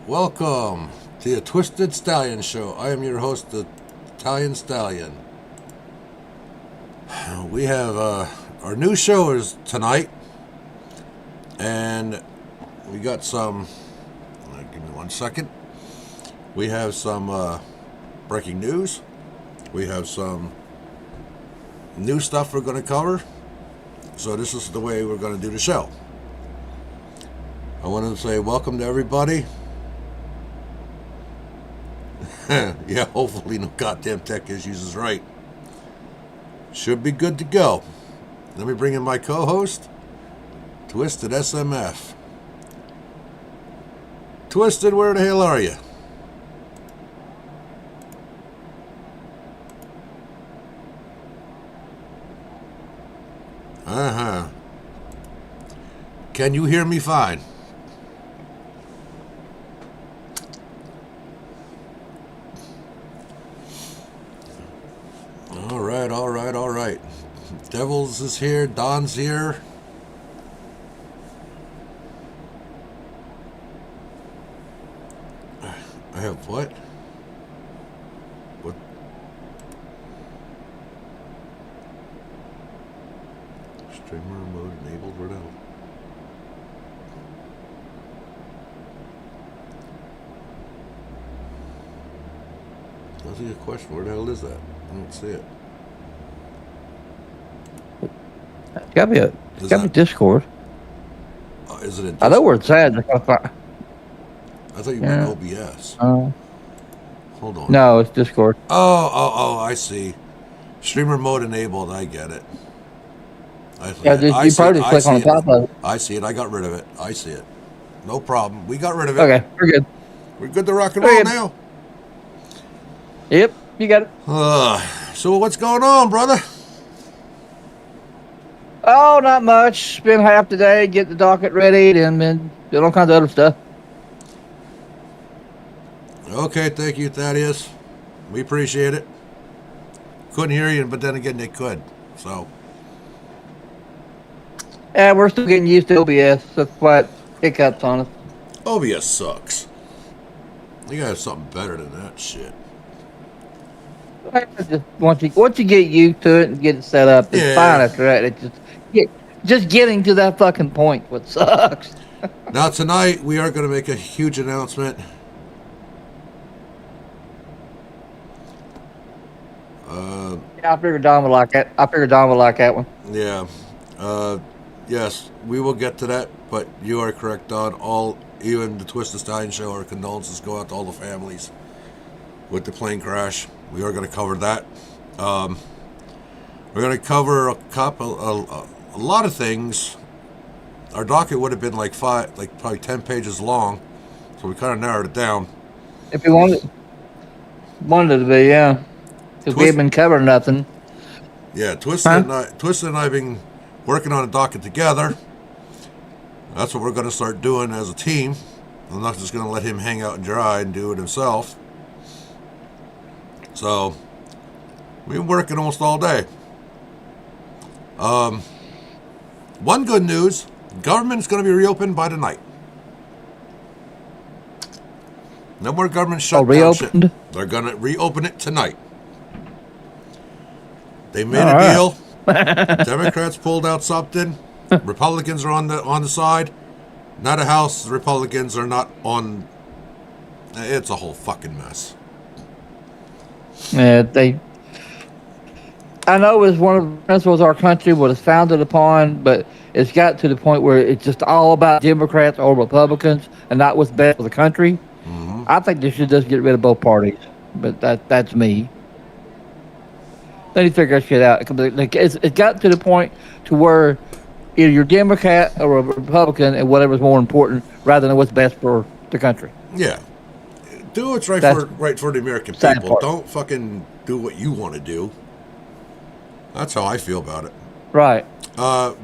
Welcome to the Twisted Stallion Show. I am your host, the Italian Stallion. We have our new show is tonight, and we got some. Give me 1 second. We have some breaking news. We have some new stuff we're going to cover. So this is the way we're going to do the show. I wanted to say welcome to everybody. Yeah, hopefully no goddamn tech issues is right. Should be good to go. Let me bring in my co-host, Twisted SMF. Twisted, where the hell are you? Uh-huh. Can you hear me fine? All right. Devils is here. Don's here. I have what? What? Streamer mode enabled? Where the hell? That's a good question. Where the hell is that? I don't see it. It's got to be Discord. Is it in Discord? I know where it's at. I thought you meant OBS. Hold on. No, it's Discord. Oh, I see. Streamer mode enabled. I get it. You probably click on top of it. I see it. I got rid of it. I see it. No problem. We got rid of it. Okay, we're good. We're good to rock and roll now. Yep, you got it. So what's going on, brother? Oh, not much. Spent half the day getting the docket ready and then doing all kinds of other stuff. Okay, thank you, Thaddeus. We appreciate it. Couldn't hear you, but then again, they could. So. Yeah, we're still getting used to OBS. That's why it hiccups on us. OBS sucks. You gotta have something better than that shit. Just once you get used to it and get it set up, it's fine after that. It's just getting to that fucking point what sucks. Now tonight we are going to make a huge announcement. Yeah, I figured Don would like that. One. Yeah. Yes, we will get to that, but you are correct, Don. Even the Twisted Stallion Show, our condolences go out to all the families with the plane crash. We are going to cover that. We're going to cover a lot of things. Our docket would have been probably 10 pages long, so we kind of narrowed it down. If you wanted it to be, yeah. Because we haven't been covering nothing. Yeah, Twisted and I have been working on a docket together. That's what we're going to start doing as a team. I'm not just going to let him hang out and dry and do it himself. So, we've been working almost all day. One good news, government's going to be reopened by tonight. No more government shutdown shit. They're going to reopen it tonight. They made a deal. Democrats pulled out something. Republicans are on the side. Now the House Republicans are not on. It's a whole fucking mess. Yeah, I know it's one of the principles our country was founded upon, but it's got to the point where it's just all about Democrats or Republicans and not what's best for the country. Mm-hmm. I think they should just get rid of both parties, but that's me. They need to figure that shit out. It's got to the point to where either you're Democrat or a Republican and whatever's more important rather than what's best for the country. Yeah. Do what's right for the American people. Don't fucking do what you want to do. That's how I feel about it. Right.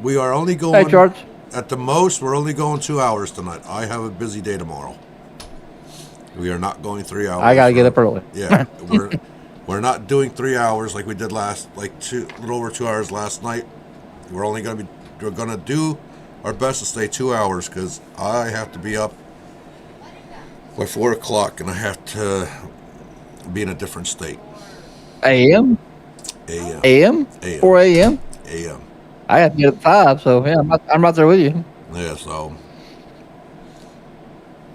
We are only going... Hey, George. At the most, we're only going 2 hours tonight. I have a busy day tomorrow. We are not going 3 hours. I got to get up early. Yeah. We're not doing 3 hours like we did a little over 2 hours last night. We're going to do our best to stay 2 hours because I have to be up by 4 o'clock, and I have to be in a different state. A.M. A.M. A.M. A.M. 4 a.m. A.M. I have to get up at 5, so yeah, I'm right there with you. Yeah, so.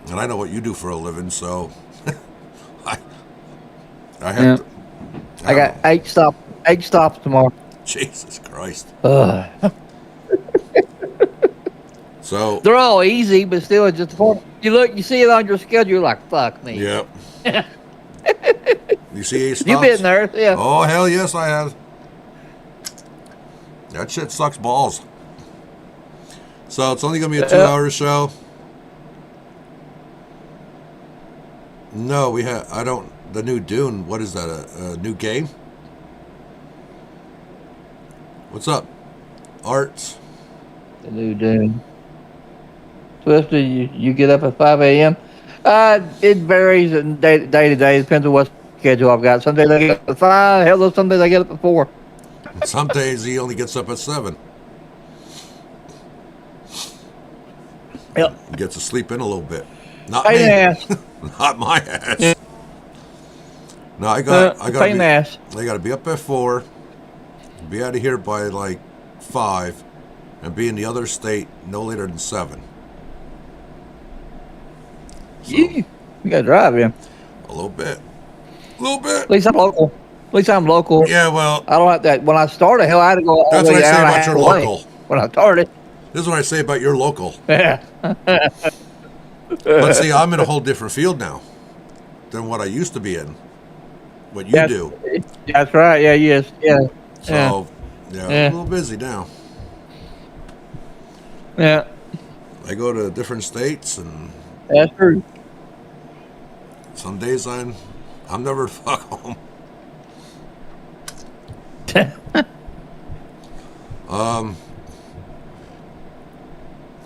And I know what you do for a living, so. I have Yeah. to. I got 8 stops tomorrow. Jesus Christ. Ugh. So. They're all easy, but still, it's just hard. You see it on your schedule, you're like, fuck me. Yep. You see 8 stops? You've been there, yeah. Oh, hell yes, I have. That shit sucks balls. So it's only going to be a 2-hour show. No, the new Dune, what is that, a new game? What's up? Arts? The new Dune. Twister, you get up at 5 a.m.? It varies day to day. Depends on what schedule I've got. Some days I get up at 5. Hell, some days I get up at 4. Some days he only gets up at 7. Yep. He gets to sleep in a little bit. Not Pain me. ass. Not my ass. Yeah. No, I gotta ass. I gotta be up at 4, be out of here by like 5, and be in the other state no later than 7. So, You gotta drive, yeah. a little bit. A little bit. At least I'm local. Yeah, well, I don't have that. When I started, hell, I had to go all that's the what way I say out about your away local. when I started. This is what I say about your local. Yeah. But see, I'm in a whole different field now than what I used to be in. What you do. That's right. Yeah, yes. Yeah. So, yeah, I'm a little busy now. Yeah. I go to different states, and That's true. some days I'm never fuck home.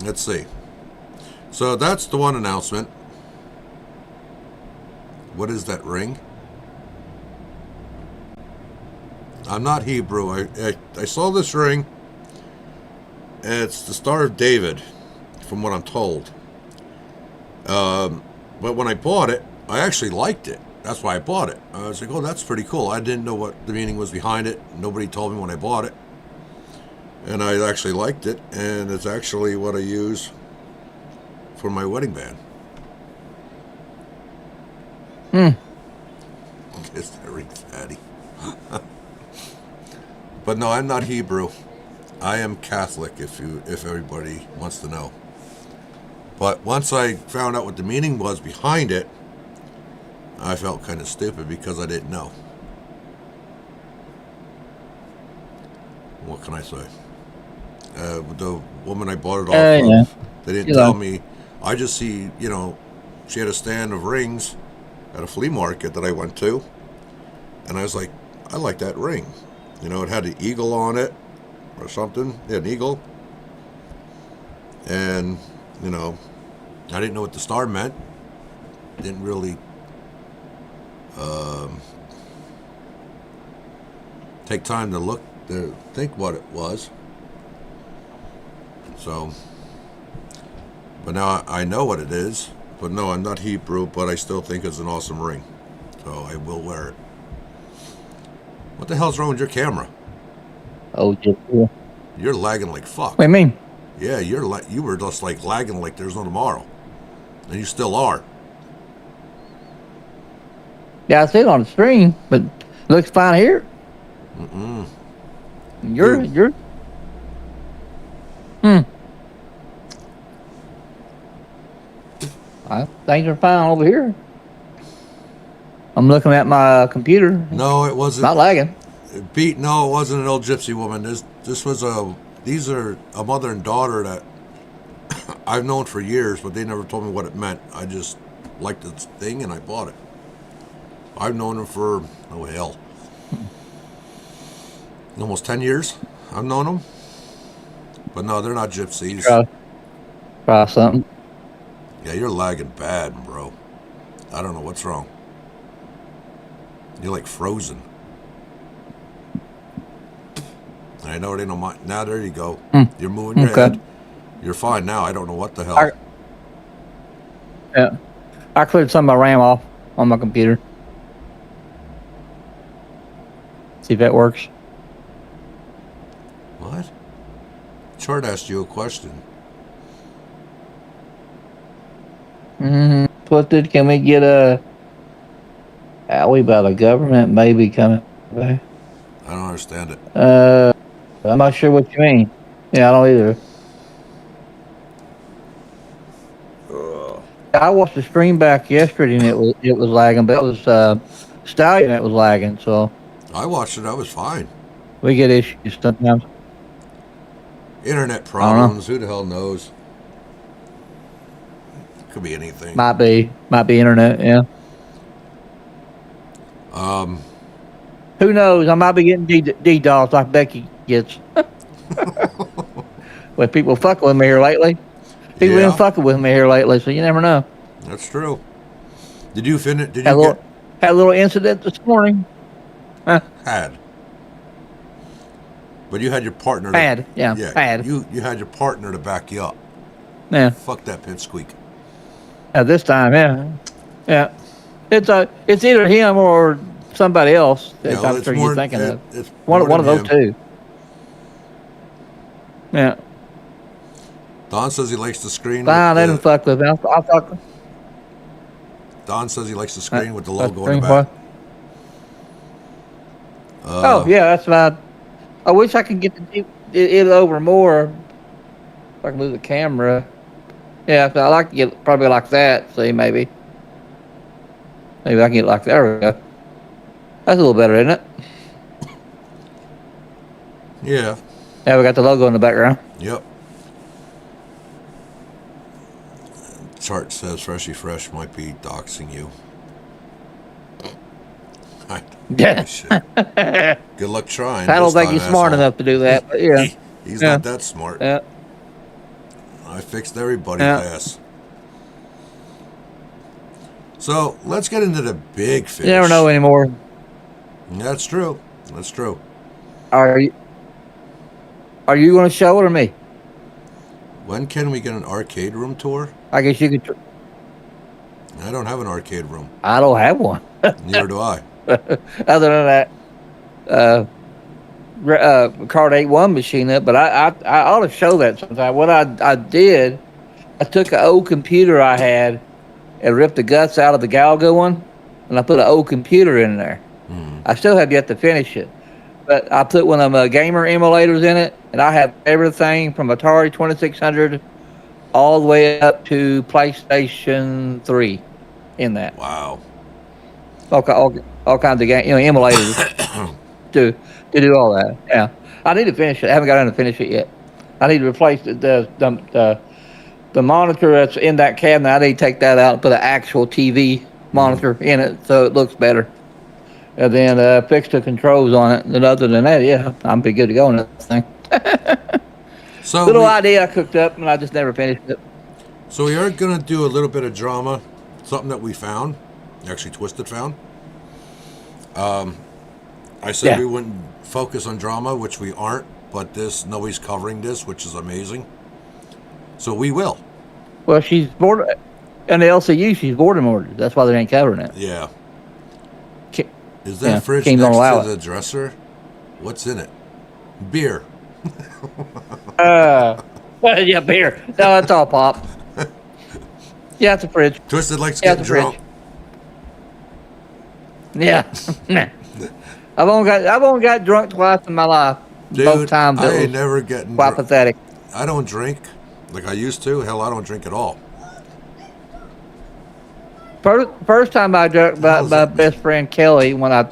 Let's see. So that's the one announcement. What is that ring? I'm not Hebrew. I saw this ring. It's the Star of David, from what I'm told. But when I bought it, I actually liked it. That's why I bought it. I was like, oh, that's pretty cool. I didn't know what the meaning was behind it. Nobody told me when I bought it. And I actually liked it. And it's actually what I use for my wedding band. Is that ring fatty? But no, I'm not Hebrew. I am Catholic, if everybody wants to know. But once I found out what the meaning was behind it, I felt kind of stupid because I didn't know. What can I say? The woman I bought it off of, they didn't tell me. I just see, she had a stand of rings at a flea market that I went to. And I was like, I like that ring. It had an eagle on it or something. Yeah, an eagle. And, I didn't know what the star meant. Didn't really take time to think what it was. So, but now I know what it is. But no, I'm not Hebrew, but I still think it's an awesome ring. So I will wear it. What the hell's wrong with your camera? Oh, yeah. You're lagging like fuck. What do you mean? Yeah, you were just like lagging like there's no tomorrow. And you still are. Yeah, I see it on the screen, but it looks fine here. Mm-mm. You're. Things are fine over here. I'm looking at my computer. No, it wasn't. Not lagging. No, it wasn't an old gypsy woman. These are a mother and daughter that I've known for years, but they never told me what it meant. I just liked this thing and I bought it. I've known them for, almost 10 years. I've known them. But no, they're not gypsies. Try something. Yeah, you're lagging bad, bro. I don't know what's wrong. You're like frozen. I know they don't mind. Now there you go. You're moving your head. You're fine now. I don't know what the hell. Yeah. I cleared some of my RAM off on my computer. See if that works. What? Chart asked you a question. Twisted, can we get a alley by the government maybe coming back? I don't understand it. I'm not sure what you mean. Yeah, I don't either. I watched the stream back yesterday and it was lagging, but it was Stallion that was lagging, so I watched it. I was fine. we get issues sometimes. Internet problems. Who the hell knows? Could be anything. Might be internet, yeah. Who knows? I might be getting DDoS like Becky gets. With people fucking with me here lately. People been fucking with me here lately, so you never know. That's true. Did you finish? Did Had you had a little incident this morning. had? But you had your partner. Had. You had your partner to back you up. Yeah. Fuck that pipsqueak. This time, yeah. It's either him or somebody else that I'm sure you're thinking of. It's one of those two. Yeah. Don says he likes the screen. Fine, let him fuck with me. I'll fuck. Don says he likes the screen with the logo on the back. Oh yeah, that's fine. I wish I could get it over more. If I can move the camera. Yeah, I like to get probably like that. See, maybe I can get it like that. There we go. That's a little better, isn't it? Yeah. Yeah, we got the logo in the background. Yep. Chart says Freshy Fresh might be doxing you. Yeah. Good luck trying. I don't think he's smart enough to do that. But yeah. He's not that smart. Yeah. I fixed everybody's ass. So let's get into the big fish. You never know anymore. That's true. That's true. Are you going to show it or me? When can we get an arcade room tour? I guess you could. I don't have an arcade room. I don't have one. Neither do I. Other than that, card 8-1 machine up, but I ought to show that sometime. What I did, I took an old computer I had and ripped the guts out of the Galgo one, and I put an old computer in there. I still have yet to finish it, but I put one of them gamer emulators in it, and I have everything from Atari 2600 all the way up to PlayStation 3 in that. Wow. All kinds of game, emulators to do all that. Yeah, I need to finish it. I haven't got around to finish it yet. I need to replace the monitor that's in that cabinet. I need to take that out and put an actual TV monitor in it so it looks better. And then fix the controls on it. And other than that, yeah, I'm pretty good to go on that thing. So little idea I cooked up, and I just never finished it. So we are going to do a little bit of drama, something that we found, actually Twisted found. I said we wouldn't focus on drama, which we aren't, but nobody's covering this, which is amazing. So we will. Well, she's board in the LCU. She's boredom ordered. That's why they ain't covering it. Yeah. Is that fridge next to the dresser? What's in it? Beer. Yeah, beer. No, it's all pop. Yeah, it's a fridge. Twisted likes getting drunk. Yeah. I've only got drunk twice in my life. Dude, both times I ain't never getting quite pathetic. I don't drink like I used to. Hell, I don't drink at all. First time I drank my best friend Kelly, when I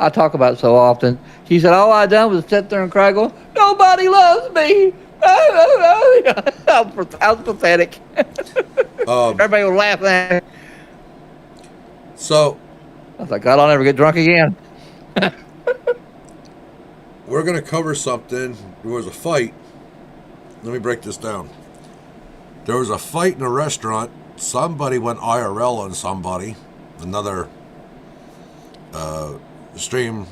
talk about it so often, she said all I done was sit there and cry, going, "Nobody loves me." I was pathetic. Everybody was laughing. So I was like, God, I'll never get drunk again. We're going to cover something. There was a fight. Let me break this down. There was a fight in a restaurant. Somebody went IRL on somebody, another streamer.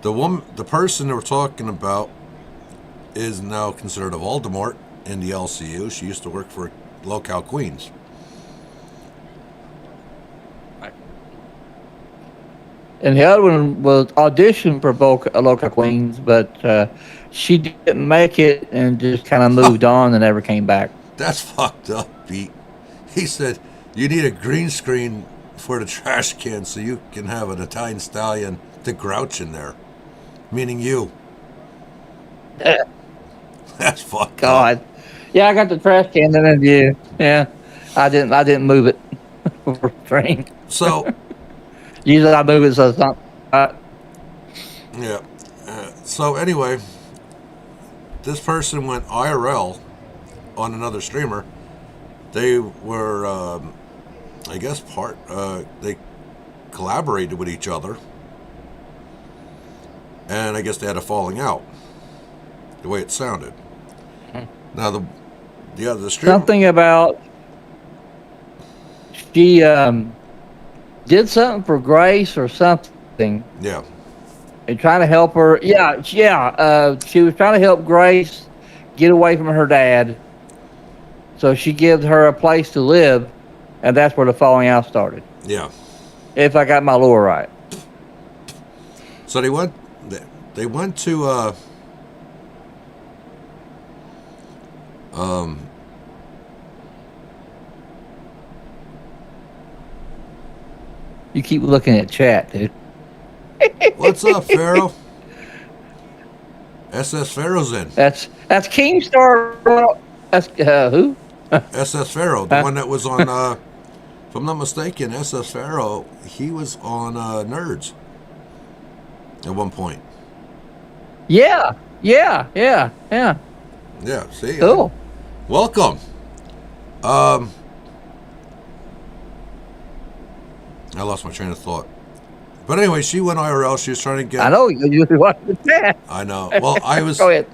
The person we're talking about is now considered a Voldemort in the LCU. She used to work for Lolcow Queens. And the other one was auditioned for Lolcow Queens, but she didn't make it and just kind of moved on and never came back. That's fucked up, Pete. He said, you need a green screen for the trash can so you can have an Italian Stallion to Grouch in there. Meaning you. That's fucked God. up. Yeah, I got the trash can in the view. Yeah. I didn't move it for train. So, Usually I move it so it's not. yeah. So anyway, this person went IRL on another streamer. They were, I guess, they collaborated with each other. And I guess they had a falling out. The way it sounded. Now, the streamer... Something about... She did something for Grace or something. Yeah. And trying to help her. Yeah. She was trying to help Grace get away from her dad. So she gives her a place to live, and that's where the falling out started. Yeah. If I got my lore right. So they went to You keep looking at chat, dude. what's up, Pharaoh? SS Pharaoh's in. That's Kingstar. That's who? SS Pharaoh, the one that was on. If I'm not mistaken, SS Pharaoh, he was on Nerds at one point. Yeah. Yeah. See. Cool. Welcome. I lost my train of thought. But anyway, she went IRL. She was trying to get... I know. You watch the chat. I know. Well, I was... Go ahead.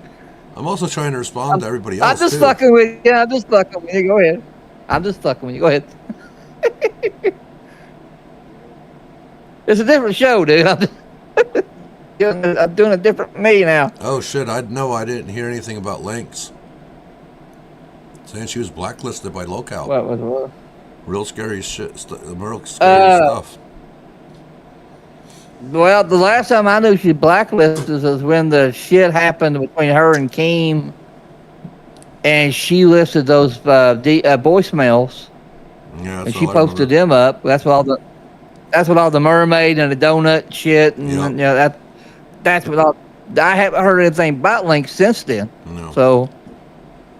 I'm also trying to respond to everybody else, I'm just fucking with you. I'm just fucking with you. Go ahead. I'm just fucking with you. Go ahead. It's a different show, dude. I'm doing a different me now. Oh, shit. I didn't hear anything about Lynx. Saying she was blacklisted by Lolcow. What? Real scary shit. Real scary stuff. Well, the last time I knew she blacklisted was when the shit happened between her and Keem, and she listed those voicemails, Yeah, and she posted them up. That's what all the mermaid and the donut shit, and Yep. you know, that's what all. I haven't heard anything about Link since then. No. So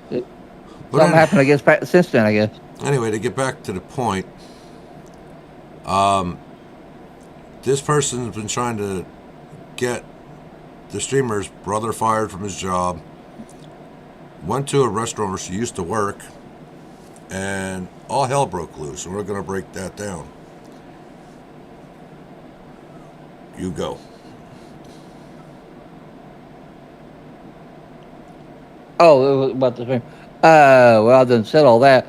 something happened, I guess, since then. I guess. Anyway, to get back to the point, this person's been trying to get the streamer's brother fired from his job, went to a restaurant where she used to work, and all hell broke loose, and we're going to break that down. You go. Oh, it was about the stream. Well, I done said all that.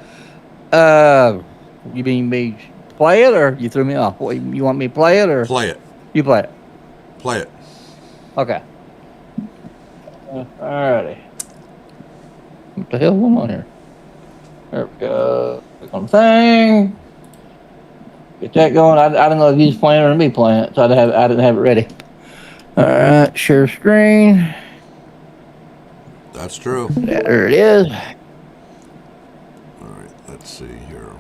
You mean me play it, or you threw me off? What, you want me to play it, or Play it. you play it? Play it. Okay. Alrighty. What the hell going on here? There we go. Click on the thing. Get that going. I don't know if he's playing or me playing it, so I didn't have it ready. All right, share screen. That's true. There it is. All right, let's see here.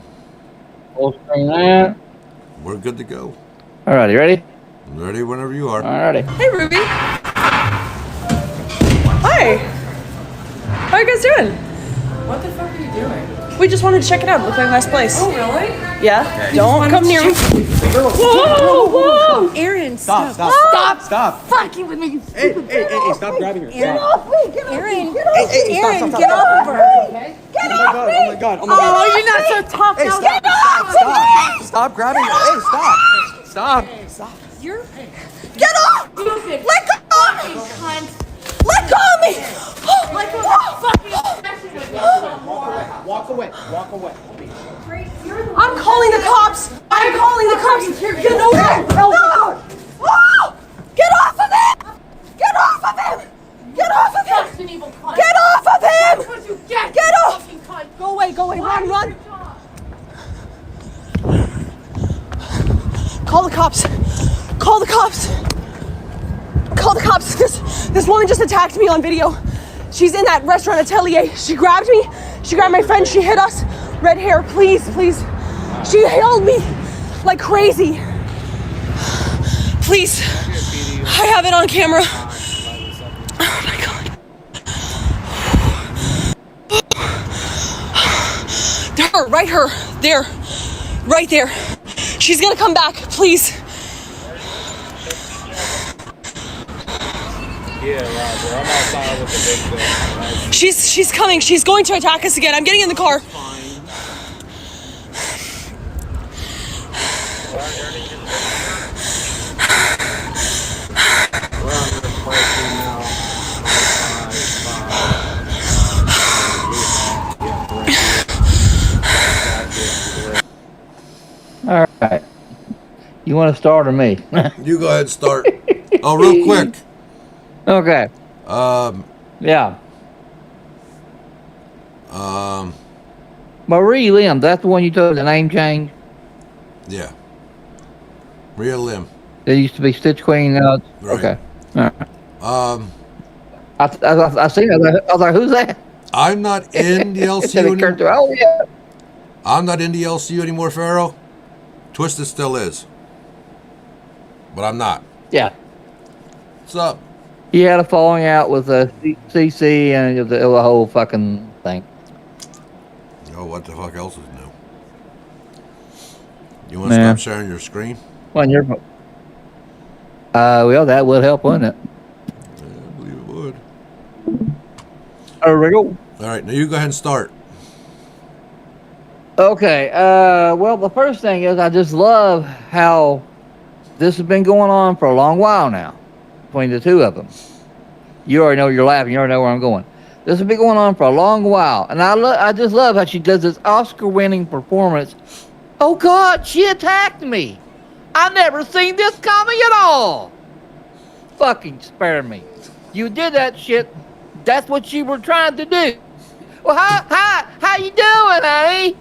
Full screen that. We're good to go. Alrighty, ready? Ready whenever you are. Alrighty. Hey, Ruby. Hi. How are you guys doing? What the fuck are you doing? We just wanted to check it out. It looked like a nice place. Oh, really? Yeah? Don't come near me. Whoa, whoa! Aaron, stop. Stop! Fucking with me. Hey, stop grabbing her. Get Stop. off me. Get off Aaron, me. Get off me. Aaron, Stop. get off of her. Get Oh off my me. god, Oh, you're not so tough. Hey, now. stop. Get off me. Stop grabbing her. Hey, stop. You're... Get off. Let go of me. Let go of me. Like a fucking... Walk away. I'm calling the cops. I'm calling the cops. Get over here. No. Oh. Get off of him. Get off of him. Get off of him. An evil cunt. Get off of him. That's what you get. Get off. Fucking cunt. Go away, run. Call the cops. This woman just attacked me on video. She's in that restaurant atelier. She grabbed me. She grabbed my friend. She hit us. Red hair, please. She held me like crazy. Please. I have it on camera. Oh my God. Her. There. Right there. She's gonna come back, please. Yeah, Roger. I'm outside with the victim. She's coming. She's going to attack us again. I'm getting in the car. All right. You want to start or me? You go ahead and start. Oh, real quick. Okay. Yeah. Marie Lim, that's the one you told the name change? Yeah. Maria Lim. There used to be Stitch Queen now. Right. Okay. All right. I seen it. I was like, who's that? I'm not in the LCU Then it turned to, anymore. oh, yeah. I'm not in the LCU anymore, Pharaoh. Twisted still is. But I'm not. Yeah. What's up? He had a falling out with CC and the whole fucking thing. Oh, what the fuck else is new? You want to Yeah. stop sharing your screen? Well, well, that would help, wouldn't it? Yeah, I believe it would. There we go. All right, now you go ahead and start. Okay. Well, the first thing is I just love how this has been going on for a long while now between the two of them. You already know you're laughing. You already know where I'm going. This has been going on for a long while, and I just love how she does this Oscar-winning performance. Oh God, she attacked me. I never seen this coming at all. Fucking spare me. You did that shit. That's what you were trying to do. Well, how you doing, honey?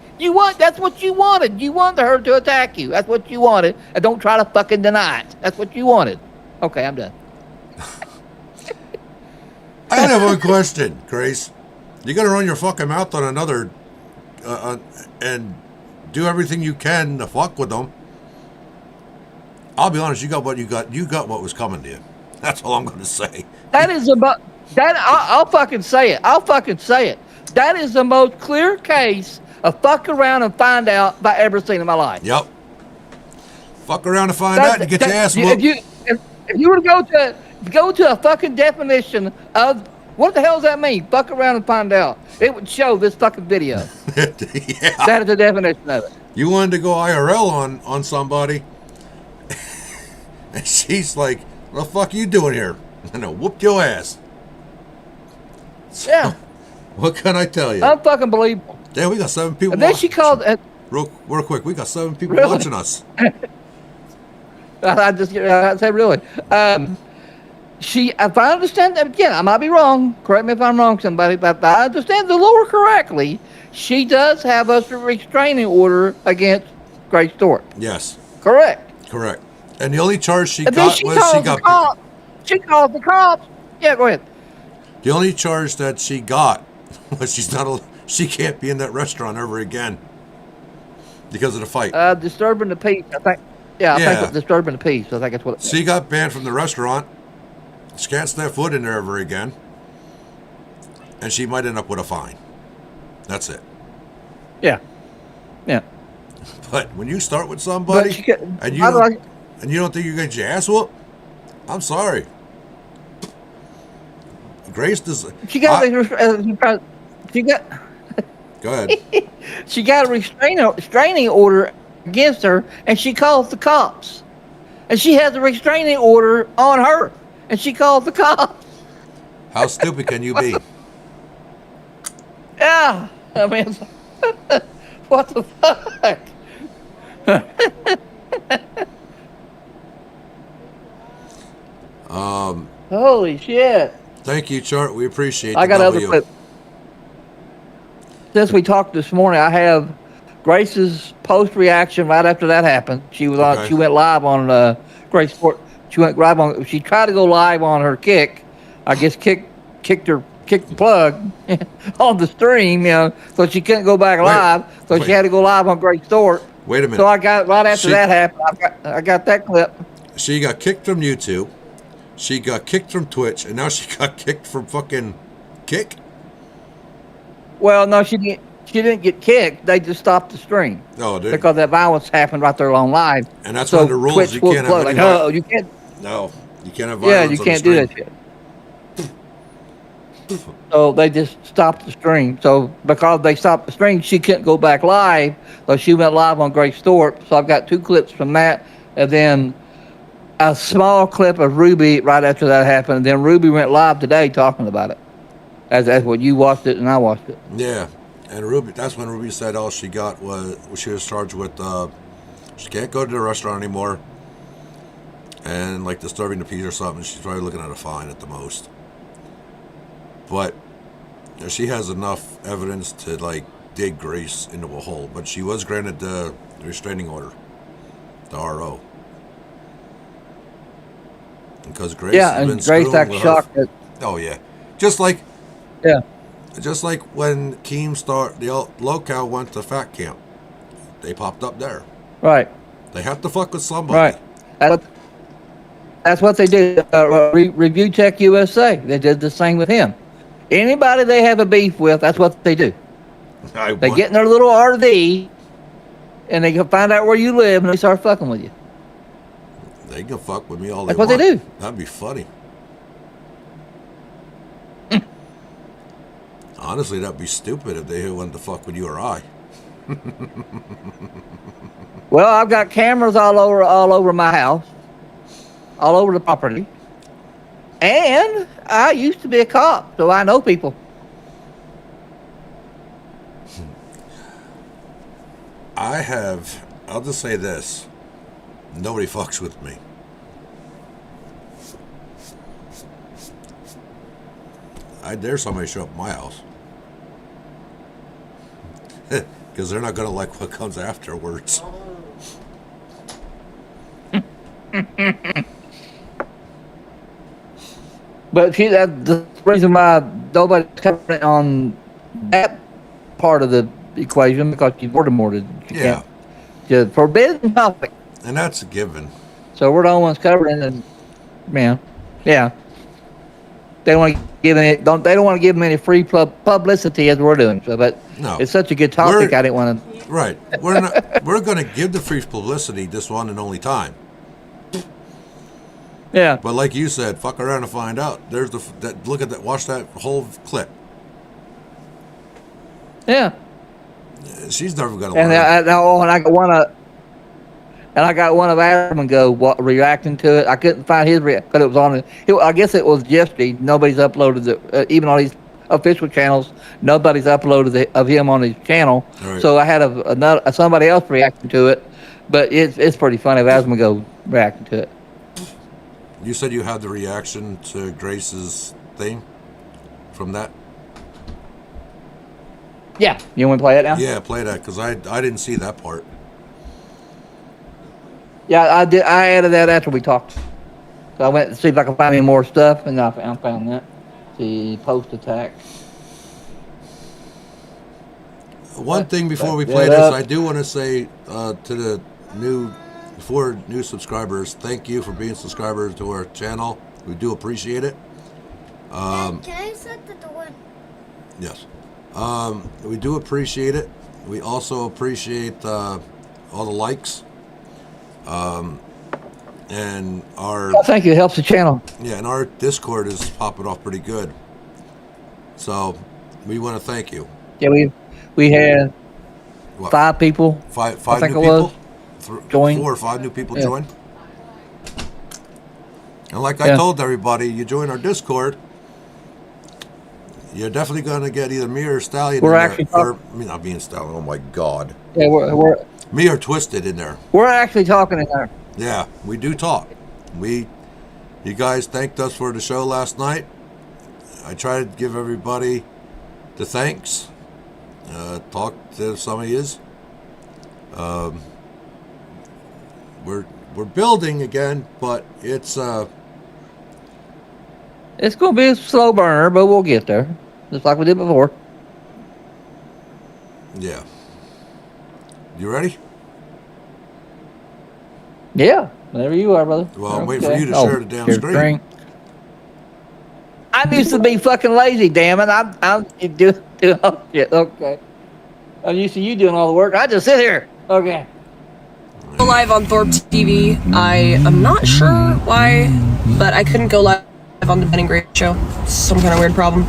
That's what you wanted. You wanted her to attack you. That's what you wanted. And don't try to fucking deny it. That's what you wanted. Okay, I'm done. I have one question, Grace. You got to run your fucking mouth on another and do everything you can to fuck with them. I'll be honest, you got what you got. You got what was coming to you. That's all I'm going to say. That is about that. I'll fucking say it. I'll fucking say it. That is the most clear case of fuck around and find out I've ever seen in my life. Yep. Fuck around and find out and get your ass whooped. If you were to go to a fucking definition of what the hell does that mean? Fuck around and find out. It would show this fucking video. Yeah. That is the definition of it. You wanted to go IRL on somebody, and she's like, "What the fuck you doing here?" And I whooped your ass. So, Yeah. What can I tell you? Unfucking believable. Damn, we got 7 people. And then she called. Real quick, we got 7 people Really? watching us. I say really. If I understand that, again, I might be wrong. Correct me if I'm wrong, somebody. But if I understand the lore correctly, she does have a restraining order against Grace Thorp. Yes. Correct. And the only charge she And then got was she got. She called the cops. Yeah, go ahead. The only charge that she got was she can't be in that restaurant ever again because of the fight. Disturbing the peace. I think. Yeah, I Yeah. think it's disturbing the peace. I think that's what. She got banned from the restaurant. She can't step foot in there ever again. And she might end up with a fine. That's it. Yeah. Yeah. But when you start with somebody and you don't think you get your ass whooped, I'm sorry. Grace does. She got. She got. Go ahead. She got a restraining order against her, and she calls the cops. And she has a restraining order on her, and she calls the cops. How stupid can you be? Yeah, I mean, what the fuck? Holy shit! Thank you, Chart. We appreciate. I got the other W. clips. since we talked this morning, I have Grace's post reaction right after that happened. She was on. Okay. She went live on Grace Thorp. She went live on. She tried to go live on her kick. I guess kicked the plug on the stream. You know, so she couldn't go back live. So wait. she had to go live on Grace Thorp. Wait a minute. So I got right after that happened. I got that clip. She got kicked from YouTube. She got kicked from Twitch, and now she got kicked from fucking Kick. Well, no, she didn't. She didn't get kicked. They just stopped the stream. Oh, dude. Because that violence happened right there on live. And that's one of the rules. Twitch You can't have any no, you can't. No, you can't have Yeah, violence. you on can't the do that stream. shit. So they just stopped the stream. So because they stopped the stream, she couldn't go back live. So she went live on Grace Thorp. So I've got 2 clips from that, and then a small clip of Ruby right after that happened. And then Ruby went live today talking about it. As what you watched it and I watched it. Yeah, and Ruby. That's when Ruby said all she got was she was charged with. She can't go to the restaurant anymore, and like disturbing the peace or something. She's probably looking at a fine at the most. But she has enough evidence to like dig Grace into a hole. But she was granted the restraining order, the RO, because Grace. Yeah, has and been Grace screwing got with shocked. her. Oh yeah, just like. Yeah. Just like when the Lolcow went to Fat Camp, they popped up there. Right. They have to fuck with somebody. Right. That's what they did. Review Tech USA. They did the same with him. Anybody they have a beef with, that's what they do. They get in their little RV, and they can find out where you live, and they start fucking with you. They can fuck with me all they That's what want. they do. That'd be funny. Honestly, that'd be stupid if they wanted to fuck with you or I. Well, I've got cameras all over my house, all over the property, and I used to be a cop, so I know people. I'll just say this. Nobody fucks with me. I dare somebody show up at my house. Because they're not going to like what comes afterwards. But see, that's the reason why nobody's covering it on that part of the equation, because she's Voldemorted. She Yeah. can't. It's a forbidden topic. And that's a given. So we're the only ones covering it. Man, yeah. They don't want to give any. They don't want to give them any free publicity as we're doing. So, but No. it's such a good topic. I didn't want to. Right. We're not. We're going to give the free publicity this one and only time. Yeah. But like you said, fuck around and find out. There's look at that. Watch that whole clip. Yeah. She's never going to And learn. I got one of Adam and go reacting to it. I couldn't find his reaction, but it was on it. I guess it was yesterday. Nobody's uploaded it, even on these official channels. Nobody's uploaded of him on his channel. Right. So I had somebody else reacting to it, but it's pretty funny if Adam go reacting to it. You said you had the reaction to Grace's thing from that? Yeah. You want to play it now? Yeah, play that, because I didn't see that part. Yeah, I did. I added that after we talked. So I went to see if I could find any more stuff, and I found that. See, post attack. One thing before we Back play that this, up. I do want to say to the new subscribers, thank you for being subscribers to our channel. We do appreciate it. Can I set the door? Yes. We do appreciate it. We also appreciate all the likes. And our I think it helps the channel. and our Discord is popping off pretty good. So we want to thank you. Yeah, we had What? 5 people. Five I think new it was. people? Join. 4 or 5 new people Yeah. join. And like I Yeah. told everybody, you join our Discord, you're definitely going to get either me or Stallion We're in actually there. Or, I mean, not being Stallion, oh my God. Yeah, Me or Twisted in there. we're actually talking in there. Yeah, we do talk. You guys thanked us for the show last night. I tried to give everybody the thanks. talked to some of yous. We're building again, but it's gonna be a slow burner, but we'll get there, just like we did before. yeah. You ready? Yeah, whenever you are, brother. Well, I'm waiting for you to share the damn share screen. I'm used to be fucking lazy, damn it. I'm doing all shit. Okay. I'm used to you doing all the work. I just sit here. Okay. Live on Thorp TV. I am not sure why, but I couldn't go live on the Ben and Grace show. Some kind of weird problem.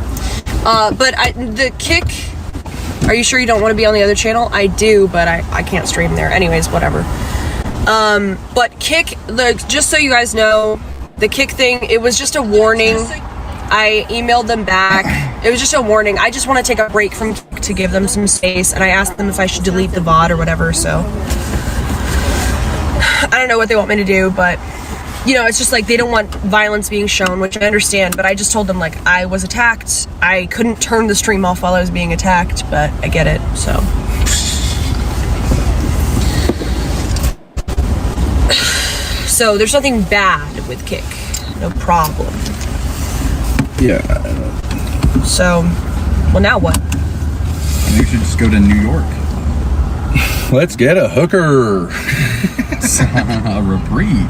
The kick. Are you sure you don't want to be on the other channel? I do, but I can't stream there. Anyways, whatever. But kick, just so you guys know, the kick thing, it was just a warning. I emailed them back. It was just a warning. I just want to take a break from kick to give them some space, and I asked them if I should delete the VOD or whatever, so I don't know what they want me to do, but it's just like they don't want violence being shown, which I understand, but I just told them, like, I was attacked. I couldn't turn the stream off while I was being attacked, but I get it, so. So there's nothing bad with kick. No problem. Yeah. So, well, now what? You should just go to New York. Let's get a hooker. A reprieve.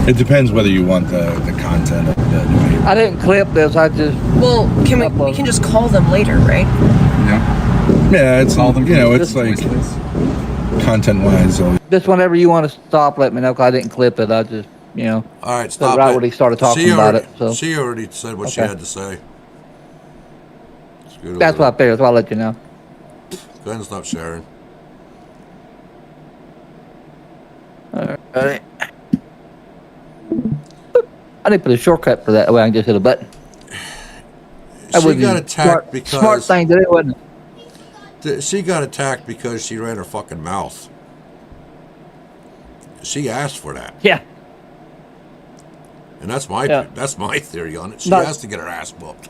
It depends whether you want the content of the new. I didn't clip this. I just. Well, we can just call them later, right? Yeah. Yeah, it's Call them. it's like content-wise. Just whenever you want to stop, let me know. 'Cause I didn't clip it. I just, All right, stop right it. when he started talking about it. So She already said what she Okay. had to say. Scoot that's over. what I figured. So I'll let you know. Go ahead and stop sharing. All right. I didn't put a shortcut for that. That way I can just hit a button. That She would be got attacked smart thing to do, wasn't it? She got attacked because she ran her fucking mouth. She asked for that, Yeah. and that's my Yeah. theory on it. She Not- has to get her ass whooped.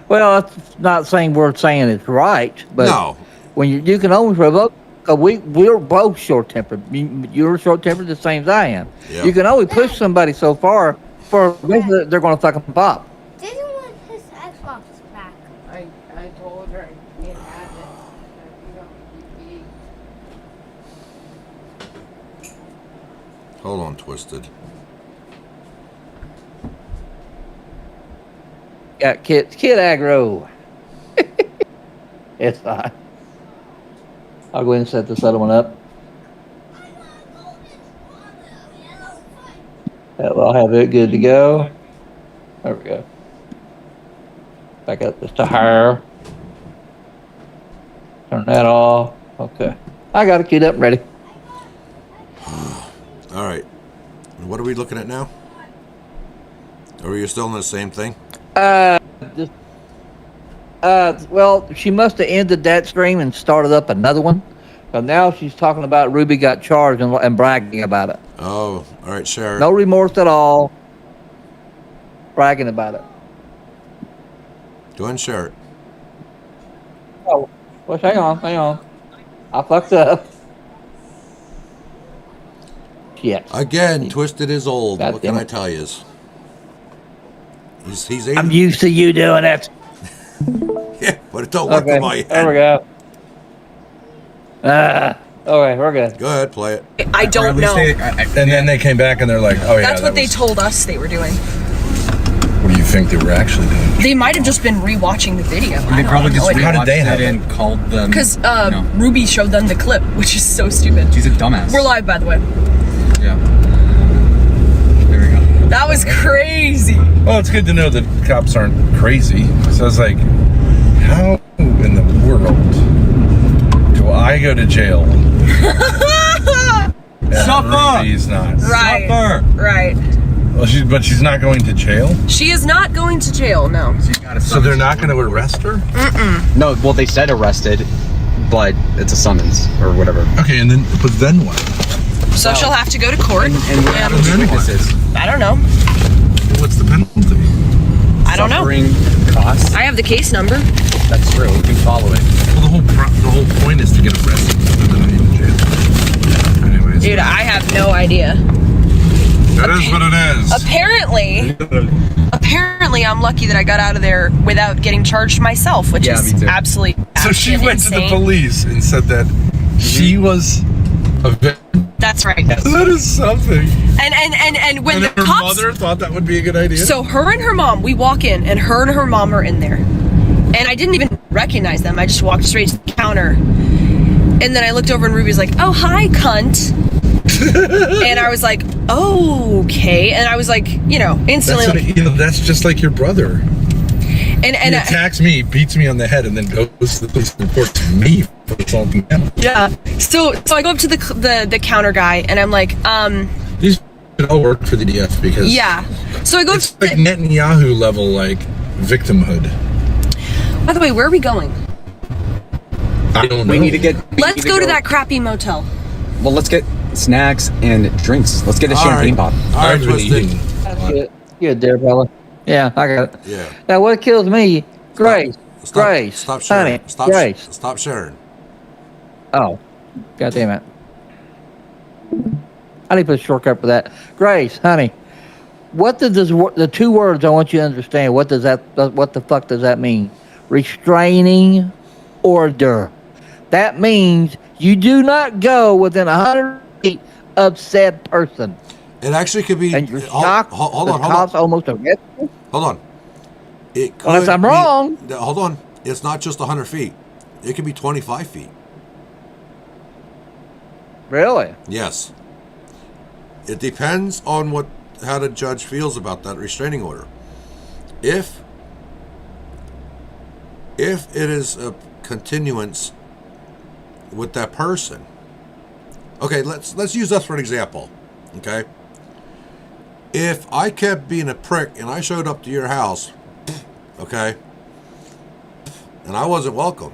Well, that's not saying we're saying it's right, but No, when you can always revoke. Cause we're both short-tempered. You're short-tempered the same as I am. Yeah. You can only push somebody so far for they're going to fucking pop. Didn't want his Xbox back. I told her he had it. hold on, Twisted. Got kid aggro. It's fine. I'll go ahead and set this other one up. I'll have it good to go. There we go. Back up this to higher. Turn that off. Okay. I got it queued up and ready. All right, what are we looking at now? Are you still in the same thing? Well, she must have ended that stream and started up another one. But now she's talking about Ruby got charged and bragging about it. Oh, all right, share it. No remorse at all. Bragging about it. Go ahead and share it. Oh, well, hang on. I fucked up. Yes. Again, Twisted is old. God What can damn I it. tell you? He's 80. I'm used to you doing it. Yeah, but it don't work Okay, on my end. there we go. Okay, we're good. Go ahead, play it. I don't know. And then they came back and they're like, "Oh yeah, That's what they told us they were doing. What do you think they were actually doing?" They might have just been rewatching the video. They probably just How did rewatched they have it it? and called them. Because no. Ruby showed them the clip, which is so stupid. She's a dumbass. We're live, by the way. Yeah. There we go. That was crazy. Well, it's good to know that cops aren't crazy. So I was like, how in the world do I go to jail? Suffer! Ruby's not. Right. Suffer! Right. Well, she's not going to jail? She is not going to jail, no. So they're not going to arrest her? No, well, they said arrested, but it's a summons or whatever. Okay, but then what? So she'll have to go to court. And what happens to then what? witnesses? I don't know. What's the penalty? don't know. suffering costs. I have the case number. That's true. We can follow it. Well, the whole point is to get arrested and then in jail. Anyways, Dude, I have no idea. that is what it is. Apparently, I'm lucky that I got out of there without getting charged myself, which Yeah, is me too. absolutely So she absolutely went to the insane. police and said that she was a victim. That's right. That is something. And when And the her cops, mother thought that would be a good idea. so her and her mom, we walk in, and her and her mom are in there, and I didn't even recognize them. I just walked straight to the counter, and then I looked over, and Ruby's like, "Oh, hi, cunt." And I was like, oh, okay. And I was like, you know, instantly that's, like, that's just like your brother. and He attacks me, beats me on the head, and then goes to the police and reports me for assaulting him. yeah. So I go up to the counter guy, and I'm like, These all work for the DF because yeah. So I go it's to like Netanyahu level like victimhood. By the way, where are we going? I don't know. We need to get. Let's go to that crappy motel. Well, let's get snacks and drinks. Let's get a champagne pop. All right, I've been Twisted. eating. That's good. Good there, fella. Yeah, I got it. Yeah. Now, what kills me, Grace. Grace. Stop sharing. Honey. Stop, Grace. stop sharing. Oh, God damn it. I need to put a shortcut for that. Grace, honey, what does this, the two words I want you to understand, what does that, what the fuck does that mean? Restraining order. That means you do not go within 100 feet of said person. It actually could be. And you're shocked. Hold the on. cops almost arrest you. Hold on. It could Unless I'm be- wrong. Hold on. It's not just 100 feet. It could be 25 feet. Really? Yes. It depends on how the judge feels about that restraining order. If it is a continuance with that person. Okay, let's use us for an example. Okay? If I kept being a prick and I showed up to your house, okay, and I wasn't welcome,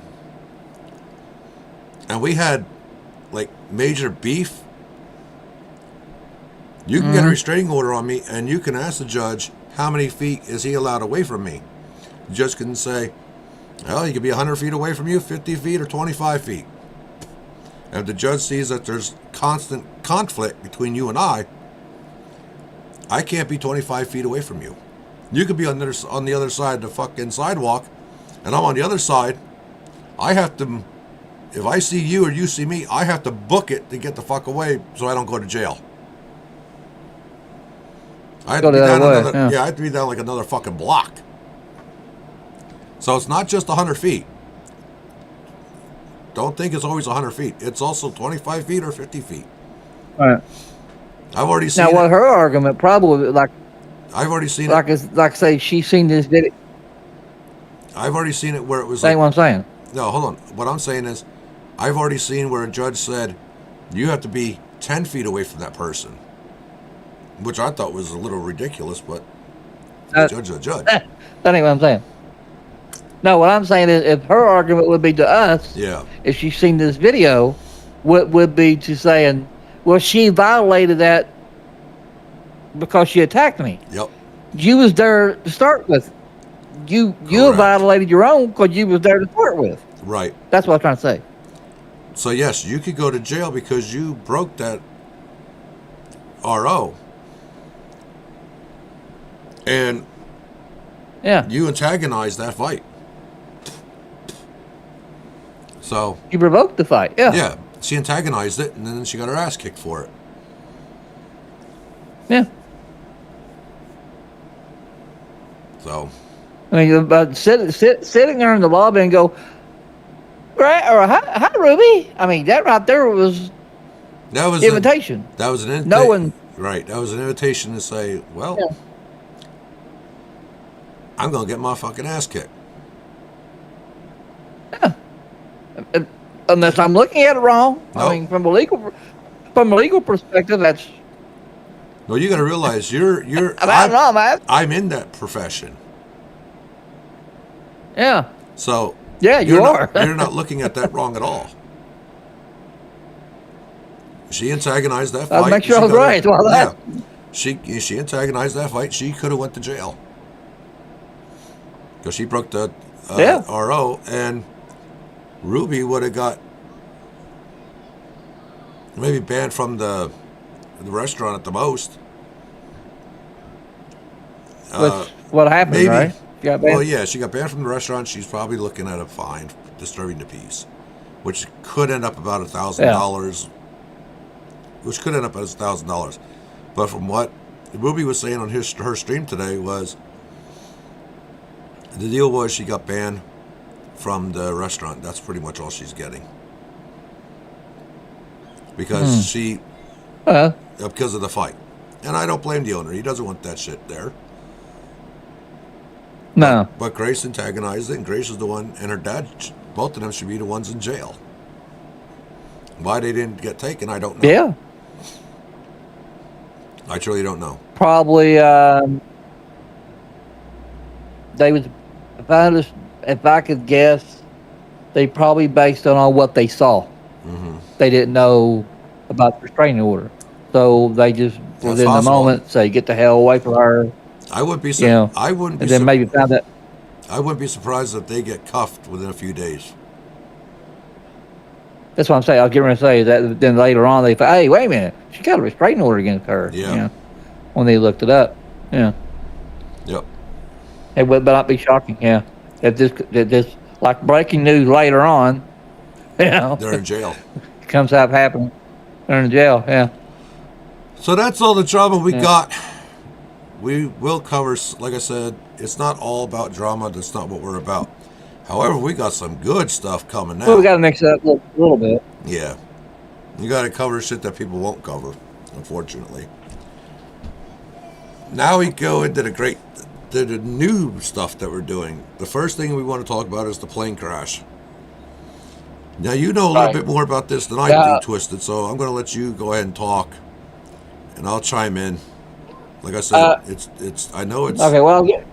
and we had like major beef, you can get a restraining order on me, and you can ask the judge how many feet is he allowed away from me. The judge can say, well, he could be 100 feet away from you, 50 feet, or 25 feet. And if the judge sees that there's constant conflict between you and I can't be 25 feet away from you. You could be on the other side of the fucking sidewalk, and I'm on the other side. I have to, if I see you or you see me, I have to book it to get the fuck away so I don't go to jail. I have to be down another, I have to be down like another fucking block. So it's not just 100 feet. Don't think it's always 100 feet. It's also 25 feet or 50 feet. All right. I've already seen Now, what it. her argument probably, like I've already seen like it. like say she's seen this video. I've already seen it where it was Same like, what I'm saying. no, hold on. What I'm saying is, I've already seen where a judge said, you have to be 10 feet away from that person. Which I thought was a little ridiculous, but the judge is a judge. That ain't what I'm saying. No, what I'm saying is, if her argument would be to us, Yeah. if she's seen this video, would be to saying, well, she violated that because she attacked me. Yep. You was there to start with. You Correct. violated your own because you was there to start with. Right. That's what I'm trying to say. So yes, you could go to jail because you broke that RO. And Yeah. you antagonized that fight. So You provoked the fight. Yeah. yeah, she antagonized it, and then she got her ass kicked for it. Yeah. So I mean, but sitting there in the lobby and go, right, or hi, Ruby. I mean, that right there was that was invitation. That was an invitation. No one. Right. That was an invitation to say, well, Yeah. I'm gonna get my fucking ass kicked. Unless I'm looking at it wrong. No. I mean, from a legal perspective, that's. No, you got to realize you're. I don't know, man. I'm in that profession, Yeah. so Yeah, you you're are. Not, you're not looking at that wrong at all. She antagonized that fight. I'll make sure She I was coulda- right. Well, that. She antagonized that fight. She could have went to jail. because she broke the Yeah. RO, and Ruby would have got maybe banned from the restaurant at the most. Which what happened, maybe. right? You got banned? Well, yeah, she got banned from the restaurant. She's probably looking at a fine for disturbing the peace, which could end up about $1,000. Which could end up as $1,000. But from what Ruby was saying on her stream today was, the deal was she got banned from the restaurant. That's pretty much all she's getting. Because because of the fight. And I don't blame the owner. He doesn't want that shit there. No. But Grace antagonized it, and Grace is the one, and her dad, both of them should be the ones in jail. Why they didn't get taken, I don't know. Yeah. I truly don't know. Probably, they was, if I could guess, they probably based it on what they saw. Mm-hmm. They didn't know about the restraining order. So they just, within the moment, say, get the hell away from her. I wouldn't be I wouldn't be, and then maybe found that. I wouldn't be surprised if they get cuffed within a few days. That's what I'm saying. I was getting ready to say that. Then later on, they thought, "Hey, wait a minute, she got a restraining order against her." Yeah. When they looked it up. Yeah. Yep. It would not be shocking. Yeah. If this like breaking news later on, they're in jail. Comes up happening. They're in jail. Yeah. So that's all the drama we got. We will cover, like I said, it's not all about drama. That's not what we're about. However, we got some good stuff coming now. Well, we got to mix it up a little bit. Yeah. You got to cover shit that people won't cover, unfortunately. Now we go into the new stuff that we're doing. The first thing we want to talk about is the plane crash. Now, you know a little bit more about this than I do, Twisted, so I'm going to let you go ahead and talk, and I'll chime in. Like I said, it's. I know it's. Okay. Well, yeah.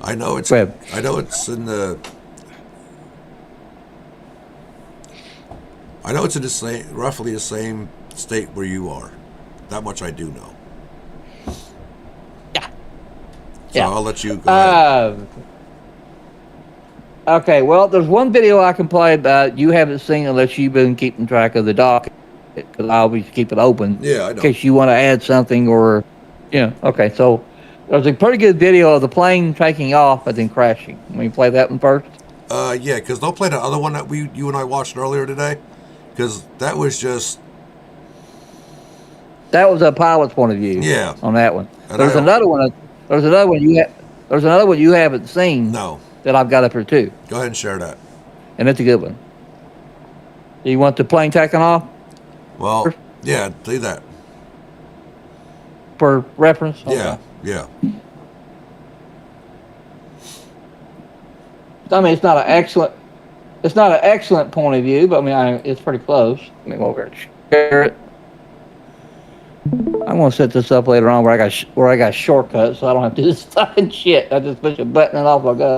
I know it's. I know it's in the. I know it's in the same, roughly the same state where you are. That much I do know. Yeah. So I'll let you go ahead. Okay. Well, there's one video I can play about. You haven't seen unless you've been keeping track of the docket. Because I always keep it open. Yeah, I know. In case you want to add something or, okay. So there's a pretty good video of the plane taking off and then crashing. Can we play that one first? Yeah, because they'll play the other one that you and I watched earlier today. Because that was just. That was a pilot's point of view. Yeah. On that one. And There's another one. There's another one you haven't seen. No. That I've got up here too. Go ahead and share that. And it's a good one. Do you want the plane taking off? Well, yeah, do that. For reference? Yeah, yeah. I mean, it's not an excellent point of view, but I mean, it's pretty close. Let me go over and share it. I'm gonna set this up later on where I got shortcuts, so I don't have to do this fucking shit. I just push a button and off I go.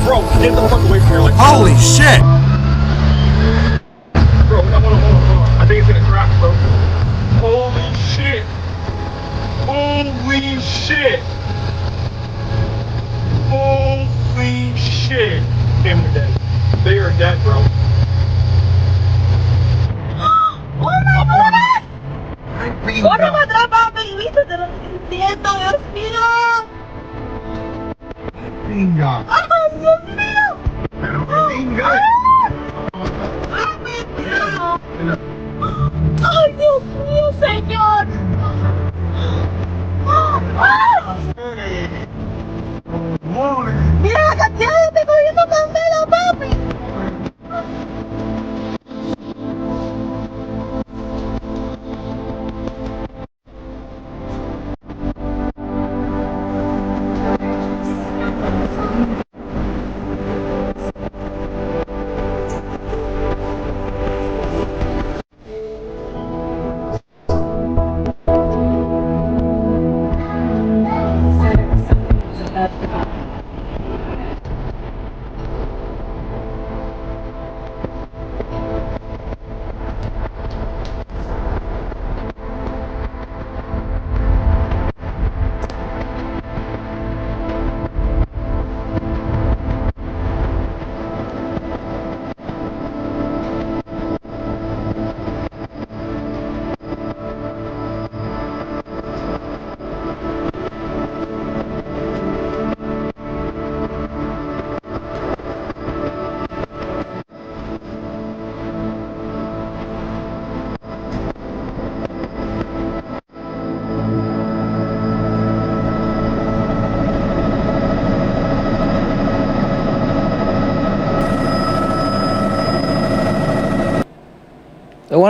Bro, get the fuck away from your Holy shit! Bro, hold on. I think it's gonna crash, bro. Holy shit! Holy shit! Holy shit! Damn, they're dead. They are dead, bro. ¡Oh my god! ¡Corre para atrás, papi! ¡Viste! ¡Te lo estoy diciendo! ¡Dios mío! Venga. ¡Ay, Dios mío! Pero venga. ¡Ay, mi Dios! ¡Ay, Dios mío, señor! ¡Mira la cantidad de gente cogiendo candela, papi!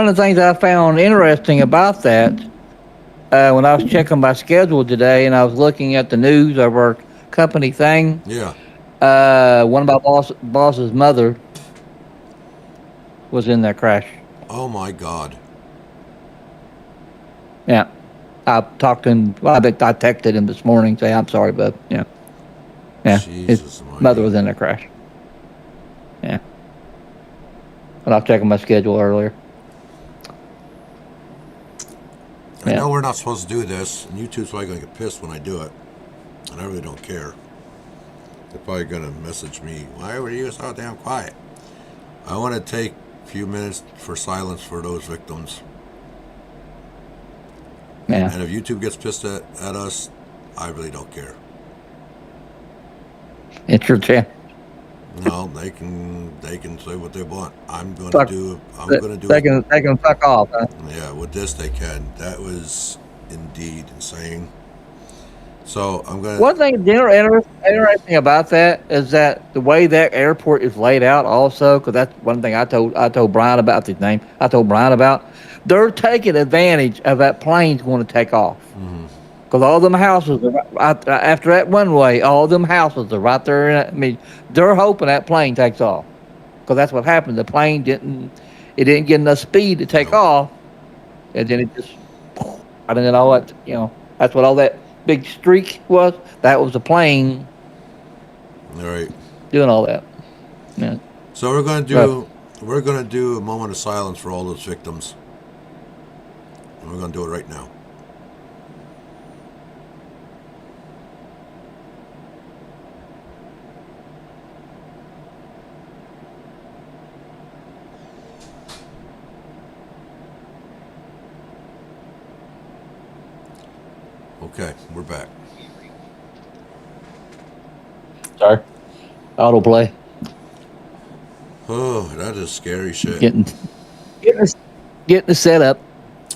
one of the things I found interesting about that, when I was checking my schedule today and I was looking at the news of our company thing, Yeah. one of my boss's mother was in that crash. Oh my God. Yeah. I talked to him. Well, I texted him this morning, say I'm sorry, bud. Yeah. Yeah. Jesus His almighty. mother was in that crash. Yeah. When I was checking my schedule earlier. I know we're not supposed to do this, and YouTube's probably going to get pissed when I do it, and I really don't care. They're probably going to message me, why were you so damn quiet? I want to take a few minutes for silence for those victims. Yeah. And if YouTube gets pissed at us, I really don't care. It's your chance. No, they can say what they want. I'm going Fuck. to do They it. can fuck off, huh? Yeah, with this they can. That was indeed insane. So I'm going to... One thing interesting about that is that the way that airport is laid out also, because that's one thing I told Brian about his name. I told Brian about, they're taking advantage of that plane's going to take off. Because all them houses, after that runway, all them houses are right there. I mean, they're hoping that plane takes off. Because that's what happened. The plane didn't get enough speed to take off. And then it just, I didn't know what, that's what all that big streak was. That was the plane All right. doing all that. Yeah. So we're going to do a moment of silence for all those victims. And we're going to do it right now. Okay, we're back. Sorry. Autoplay. Oh, that is scary shit. Getting the setup.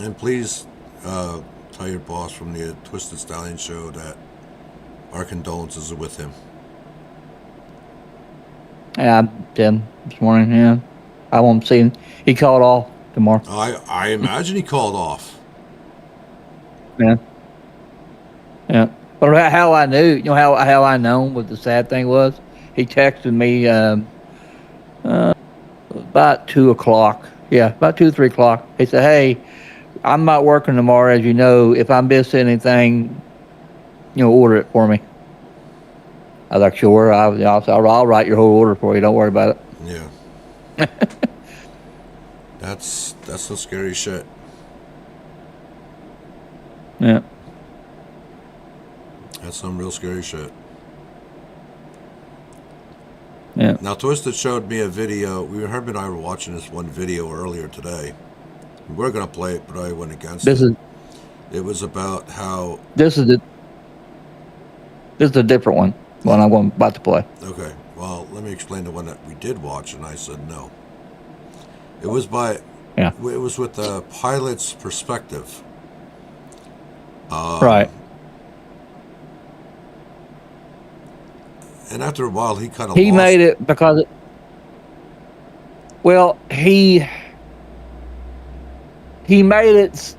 And please tell your boss from the Twisted Stallion show that our condolences are with him. Yeah, I did this morning. Yeah, I won't see him. He called off tomorrow. I imagine he called off. Yeah. Yeah. But how I knew, how I known what the sad thing was, he texted me about 2 o'clock. Yeah, about 2 or 3 o'clock. He said, "Hey, I'm not working tomorrow, as you know. If I miss anything, order it for me." I was like, "Sure. I'll write your whole order for you. Don't worry about it." Yeah. That's some scary shit. Yeah. That's some real scary shit. Yeah. Now, Twisted showed me a video. Herb and I were watching this one video earlier today. We were going to play it, but I went against it. It was about how... This is a different one. One I'm about to play. Okay. Well, let me explain the one that we did watch, and I said no. It was by... Yeah. It was with the pilot's perspective. Right. And after a while, he kind of He made it because... He made it...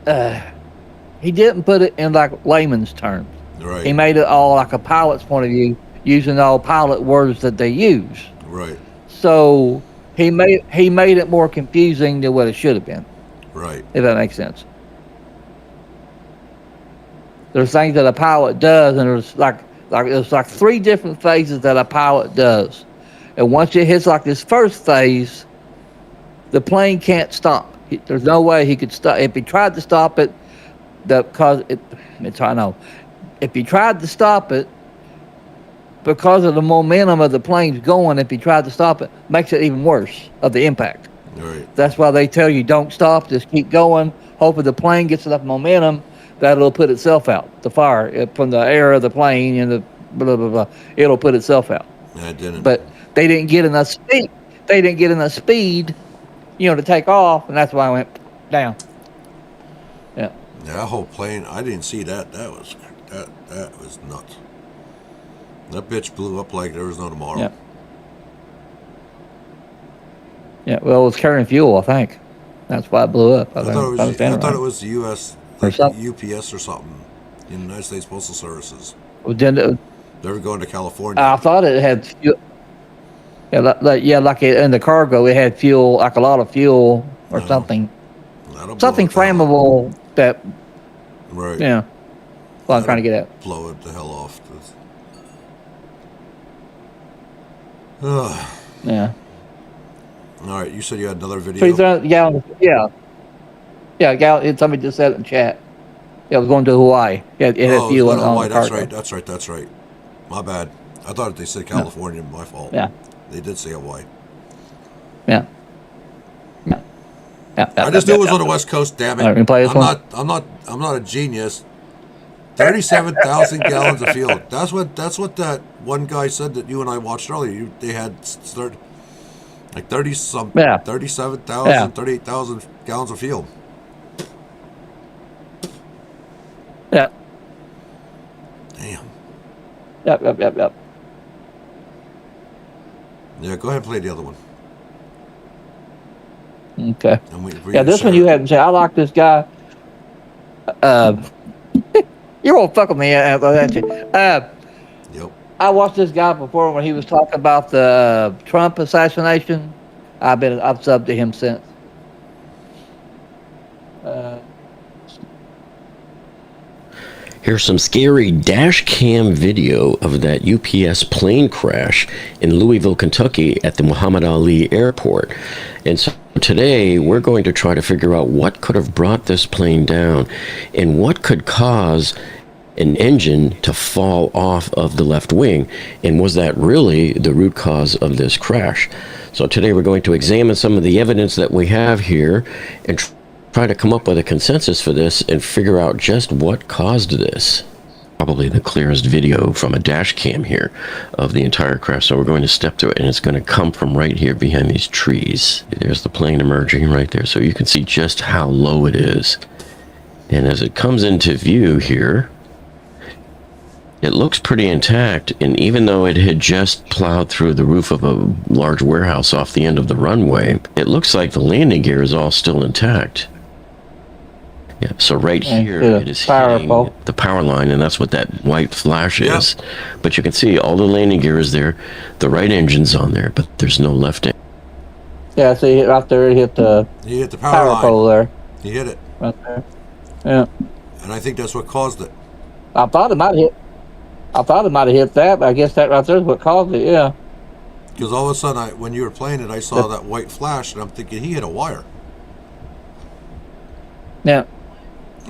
he didn't put it in like layman's terms. Right. He made it all like a pilot's point of view, using all pilot words that they use. Right. So he made it more confusing than what it should have been. Right. If that makes sense. There's things that a pilot does, and there's like 3 different phases that a pilot does. And once it hits like this first phase, the plane can't stop. There's no way he could stop. If he tried to stop it, if he tried to stop it, because of the momentum of the plane's going, if he tried to stop it, makes it even worse of the impact. Right. That's why they tell you don't stop, just keep going. Hopefully the plane gets enough momentum that it'll put itself out. The fire from the air of the plane and the blah blah blah, it'll put itself out. I didn't. But they didn't get enough speed. To take off, and that's why I went down. Yeah. Yeah, that whole plane, I didn't see that. That was nuts. That bitch blew up like there was no tomorrow. Yeah. Yeah. Well, it was carrying fuel, I think. That's why it blew up. I thought it was the U.S. like something. UPS or something. United States Postal Services. Then They were going to California. I thought it had fuel. Yeah, like in the cargo, it had fuel, like a lot of fuel or something. Something flammable that. Right. Yeah. Well, I'm trying to get at. Blow it the hell off. Yeah. All right, you said you had another video. 3,000 gallons. Yeah. Yeah, somebody just said it in chat. Yeah, it was going to Hawaii. Yeah, it had fuel on Hawaii. the cargo. That's right. My bad. I thought they said California. My fault. Yeah. They did say Hawaii. Yeah. I just knew it was on the West Coast. Damn it! All right, play this one. I'm not a genius. 37,000 gallons of fuel. That's what that one guy said that you and I watched earlier. They had like 37,000, 38,000 gallons of fuel. Yeah. Damn. Yep. Yeah, go ahead and play the other one. Okay. And Yeah, this one you haven't seen. I like this guy. You won't fuck with me, don't you? Yep. I watched this guy before when he was talking about the Trump assassination. I've subbed to him since. Here's some scary dash cam video of that UPS plane crash in Louisville, Kentucky at the Muhammad Ali Airport. And so today we're going to try to figure out what could have brought this plane down and what could cause an engine to fall off of the left wing. And was that really the root cause of this crash? So today we're going to examine some of the evidence that we have here and try to come up with a consensus for this and figure out just what caused this. Probably the clearest video from a dash cam here of the entire crash. So we're going to step through it, and it's going to come from right here behind these trees. There's the plane emerging right there. So you can see just how low it is. And as it comes into view here, it looks pretty intact. And even though it had just plowed through the roof of a large warehouse off the end of the runway, it looks like the landing gear is all still intact. Yeah, so right here it is hitting the power line, and that's what that white flash is. But you can see all the landing gear is there, the right engine's on there, but there's no left end. Yeah, see right there, he hit the power pole there. He hit it. Right there. Yeah. And I think that's what caused it. I thought it might have hit that, but I guess that right there is what caused it, yeah. Because all of a sudden, when you were playing it, I saw that white flash, and I'm thinking he hit a wire. Yeah.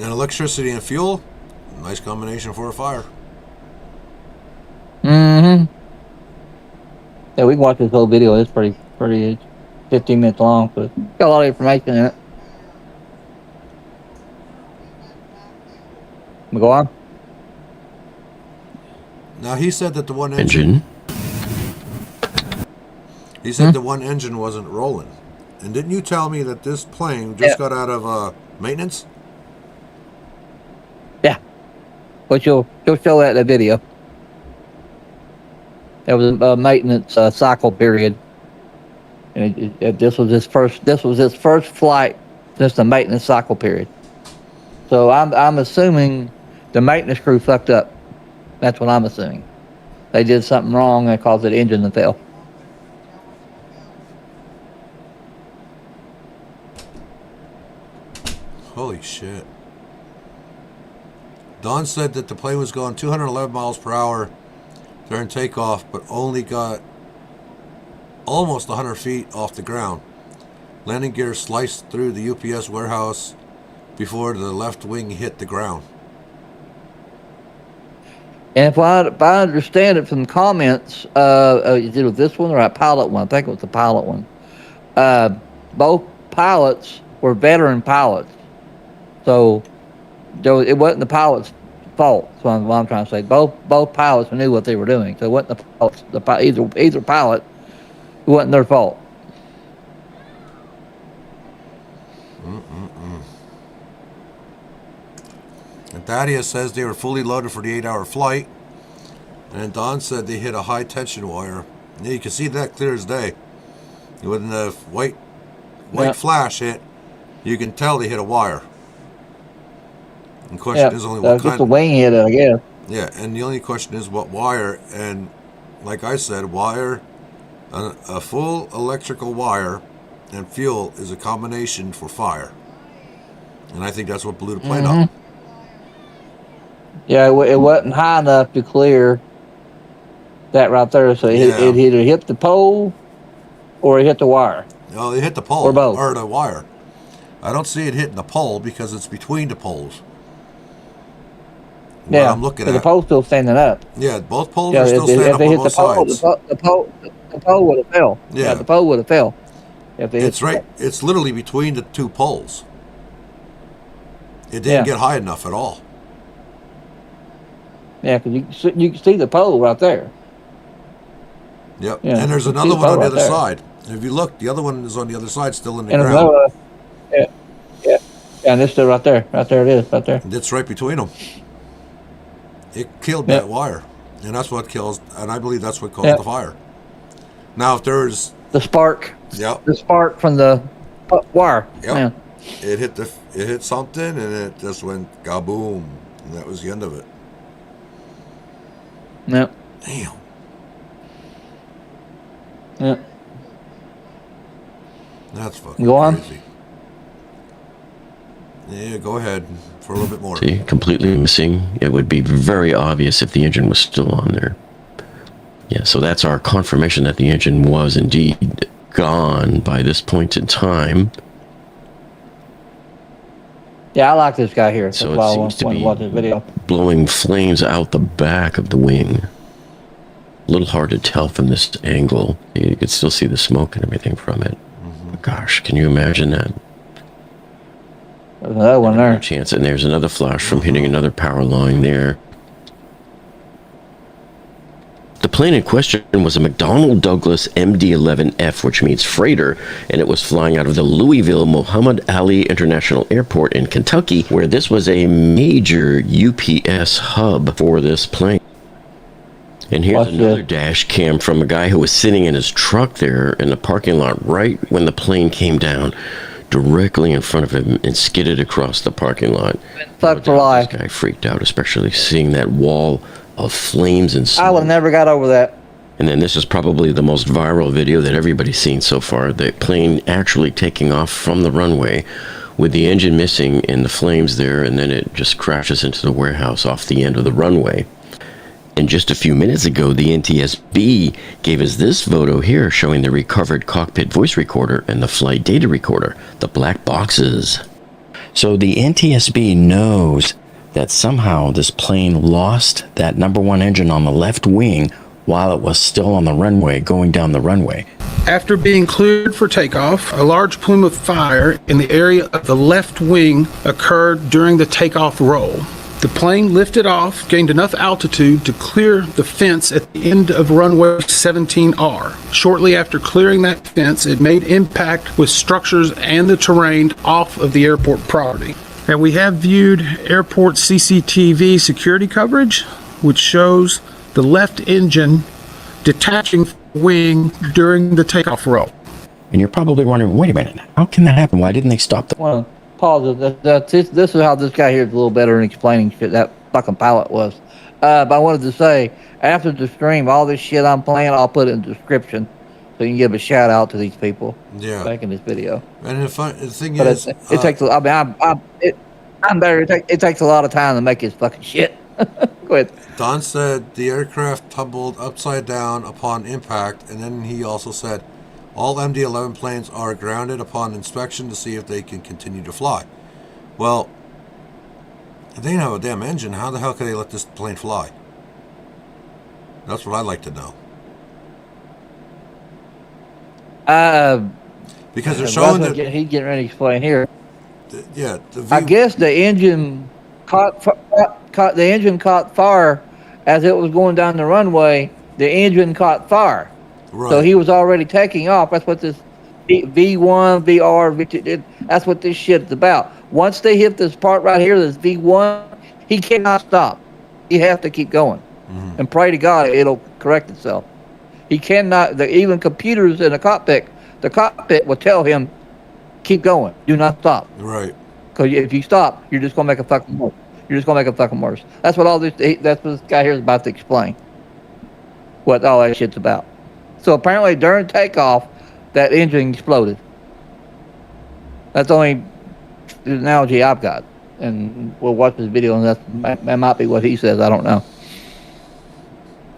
And electricity and fuel, nice combination for a fire. Mm-hmm. Yeah, we can watch this whole video. It's pretty 15 minutes long, but got a lot of information in it. We go on. Now he said that the one engine. He said the one engine wasn't rolling, and didn't you tell me that this plane just got out of maintenance? Yeah, but you'll show that in the video. There was a maintenance cycle period, and this was his first flight since the maintenance cycle period. So I'm assuming the maintenance crew fucked up. That's what I'm assuming. They did something wrong that caused the engine to fail. Holy shit. Don said that the plane was going 211 miles per hour during takeoff, but only got almost 100 feet off the ground. Landing gear sliced through the UPS warehouse before the left wing hit the ground. And if I understand it from the comments, is it this one or a pilot one? I think it was the pilot one. Both pilots were veteran pilots. So it wasn't the pilot's fault. That's what I'm trying to say. Both pilots knew what they were doing. So it wasn't either pilot. It wasn't their fault. And Thaddeus says they were fully loaded for the 8-hour flight. And Don said they hit a high tension wire. And you can see that clear as day. When the white flash hit, you can tell they hit a wire. The question is only what just kind. the wing hit it, I guess. Yeah, and the only question is what wire. And like I said, wire, a full electrical wire and fuel is a combination for fire. And I think that's what blew the plane up. Yeah, it wasn't high enough to clear that right there, so it either hit the pole or it hit the wire. No, it hit the pole Or both. or the wire. I don't see it hitting the pole because it's between the poles. What I'm looking but at. the pole's still standing up. Yeah, both poles are still standing up they on hit both sides. the pole would have fell. Yeah. The pole would have fell. If they It's hit right. It's literally between the two poles. It didn't get high enough at all. Yeah, because you can see the pole right there. Yep. Yeah, And there's you can another see the one on pole the right other there. side. If you look, the other one is on the other side, still in the And ground. another, and it's still right there. Right there it is, right there. It's right between them. It killed that wire, and that's what kills. And I believe that's what caused the fire. Now, if there's the spark, Yep. the spark from the wire. Yep. Yeah. It hit something, and it just went kaboom, and that was the end of it. Yep. Damn. Yep. That's fucking Go on. crazy. Yeah, go ahead for a little bit more. See, completely missing. It would be very obvious if the engine was still on there. Yeah, so that's our confirmation that the engine was indeed gone by this point in time. Yeah, I like this guy here. That's So why it I seems want to to be watch this video. blowing flames out the back of the wing. A little hard to tell from this angle. You could still see the smoke and everything from it. But gosh, can you imagine that? There's another one there. Chance, and there's another flash from hitting another power line there. The plane in question was a McDonnell Douglas MD-11F, which means freighter, and it was flying out of the Louisville Muhammad Ali International Airport in Kentucky, where this was a major UPS hub for this plane. And here's another dash cam from a guy who was sitting in his truck there in the parking lot right when the plane came down, directly in front of him and skidded across the parking lot. Fuck for life. This guy freaked out, especially seeing that wall of flames and smoke. I would have never got over that. And then this is probably the most viral video that everybody's seen so far. The plane actually taking off from the runway with the engine missing and the flames there, and then it just crashes into the warehouse off the end of the runway. And just a few minutes ago, the NTSB gave us this photo here showing the recovered cockpit voice recorder and the flight data recorder, the black boxes. So the NTSB knows that somehow this plane lost that #1 engine on the left wing while it was still on the runway, going down the runway. After being cleared for takeoff, a large plume of fire in the area of the left wing occurred during the takeoff roll. The plane lifted off, gained enough altitude to clear the fence at the end of runway 17R. Shortly after clearing that fence, it made impact with structures and the terrain off of the airport property. And we have viewed airport CCTV security coverage, which shows the left engine detaching from the wing during the takeoff roll. And you're probably wondering, wait a minute, how can that happen? Why didn't they stop the... Well, pause it. This is how this guy here is a little better in explaining shit that fucking pilot was. But I wanted to say, after the stream, all this shit I'm playing, I'll put it in the description so you can give a shout out to these people. Yeah. Making this video. And the thing But is, it takes. I mean, I'm better. It takes a lot of time to make this fucking shit. Go ahead. Don said the aircraft tumbled upside down upon impact, and then he also said all MD-11 planes are grounded upon inspection to see if they can continue to fly. Well, if they didn't have a damn engine, how the hell could they let this plane fly? That's what I'd like to know. Because they're showing that he's getting ready to explain here. The I guess the engine caught fire as it was going down the runway. The engine caught fire, right. So he was already taking off. That's what this V1, VR, V2, that's what this shit's about. Once they hit this part right here, this V1, he cannot stop. He has to keep going, and pray to God it'll correct itself. He cannot. Even computers in the cockpit will tell him keep going. Do not stop. Right. Because if you stop, you're just gonna make a fucking worse. You're just gonna make a fucking worse. That's what all this. That's what this guy here is about to explain. What all that shit's about. So apparently during takeoff, that engine exploded. That's the only analogy I've got. And we'll watch this video, and that might be what he says. I don't know.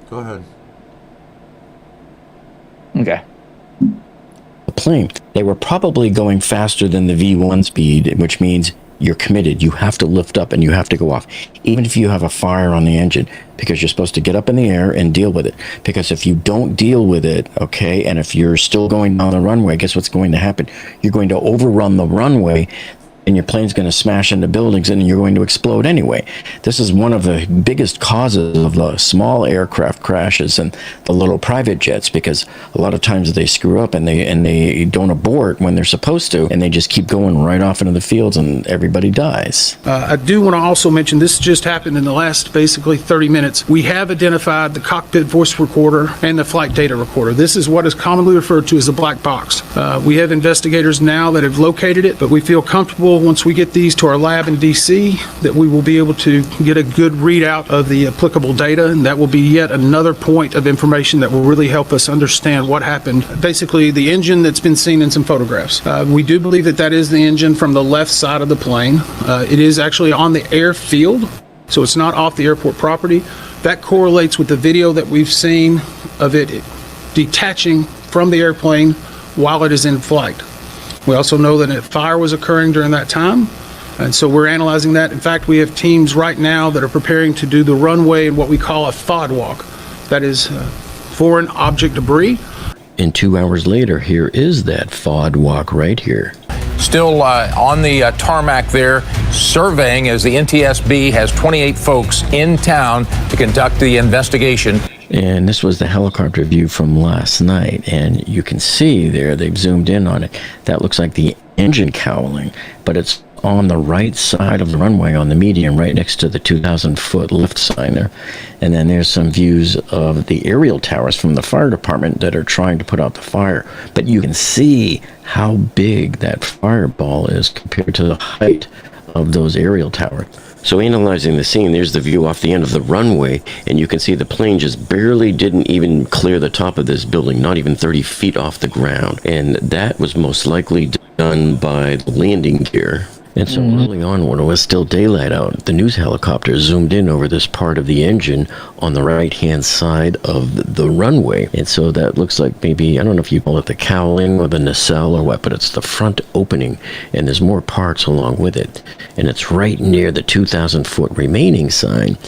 Go ahead. Okay. The plane. They were probably going faster than the V1 speed, which means you're committed. You have to lift up and you have to go off, even if you have a fire on the engine, because you're supposed to get up in the air and deal with it. Because if you don't deal with it, okay, and if you're still going down the runway, guess what's going to happen? You're going to overrun the runway, and your plane's going to smash into buildings, and you're going to explode anyway. This is one of the biggest causes of the small aircraft crashes and the little private jets, because a lot of times they screw up and they don't abort when they're supposed to, and they just keep going right off into the fields, and everybody dies. I do want to also mention, this just happened in the last basically 30 minutes. We have identified the cockpit voice recorder and the flight data recorder. This is what is commonly referred to as the black box. We have investigators now that have located it, but we feel comfortable once we get these to our lab in DC that we will be able to get a good readout of the applicable data, and that will be yet another point of information that will really help us understand what happened. Basically, the engine that's been seen in some photographs. We do believe that that is the engine from the left side of the plane. It is actually on the airfield, so it's not off the airport property. That correlates with the video that we've seen of it detaching from the airplane while it is in flight. We also know that a fire was occurring during that time, and so we're analyzing that. In fact, we have teams right now that are preparing to do the runway in what we call a FOD walk. That is foreign object debris. And 2 hours later, here is that FOD walk right here. Still on the tarmac there, surveying as the NTSB has 28 folks in town to conduct the investigation. And this was the helicopter view from last night, and you can see there, they've zoomed in on it. That looks like the engine cowling, but it's on the right side of the runway on the median, right next to the 2,000-foot lift sign there. And then there's some views of the aerial towers from the fire department that are trying to put out the fire. But you can see how big that fireball is compared to the height of those aerial towers. So analyzing the scene, there's the view off the end of the runway, and you can see the plane just barely didn't even clear the top of this building, not even 30 feet off the ground. And that was most likely done by the landing gear. And so early on, when it was still daylight out, the news helicopter zoomed in over this part of the engine on the right-hand side of the runway. And so that looks like maybe, I don't know if you call it the cowling or the nacelle or what, but it's the front opening, and there's more parts along with it. And it's right near the 2,000-foot remaining sign.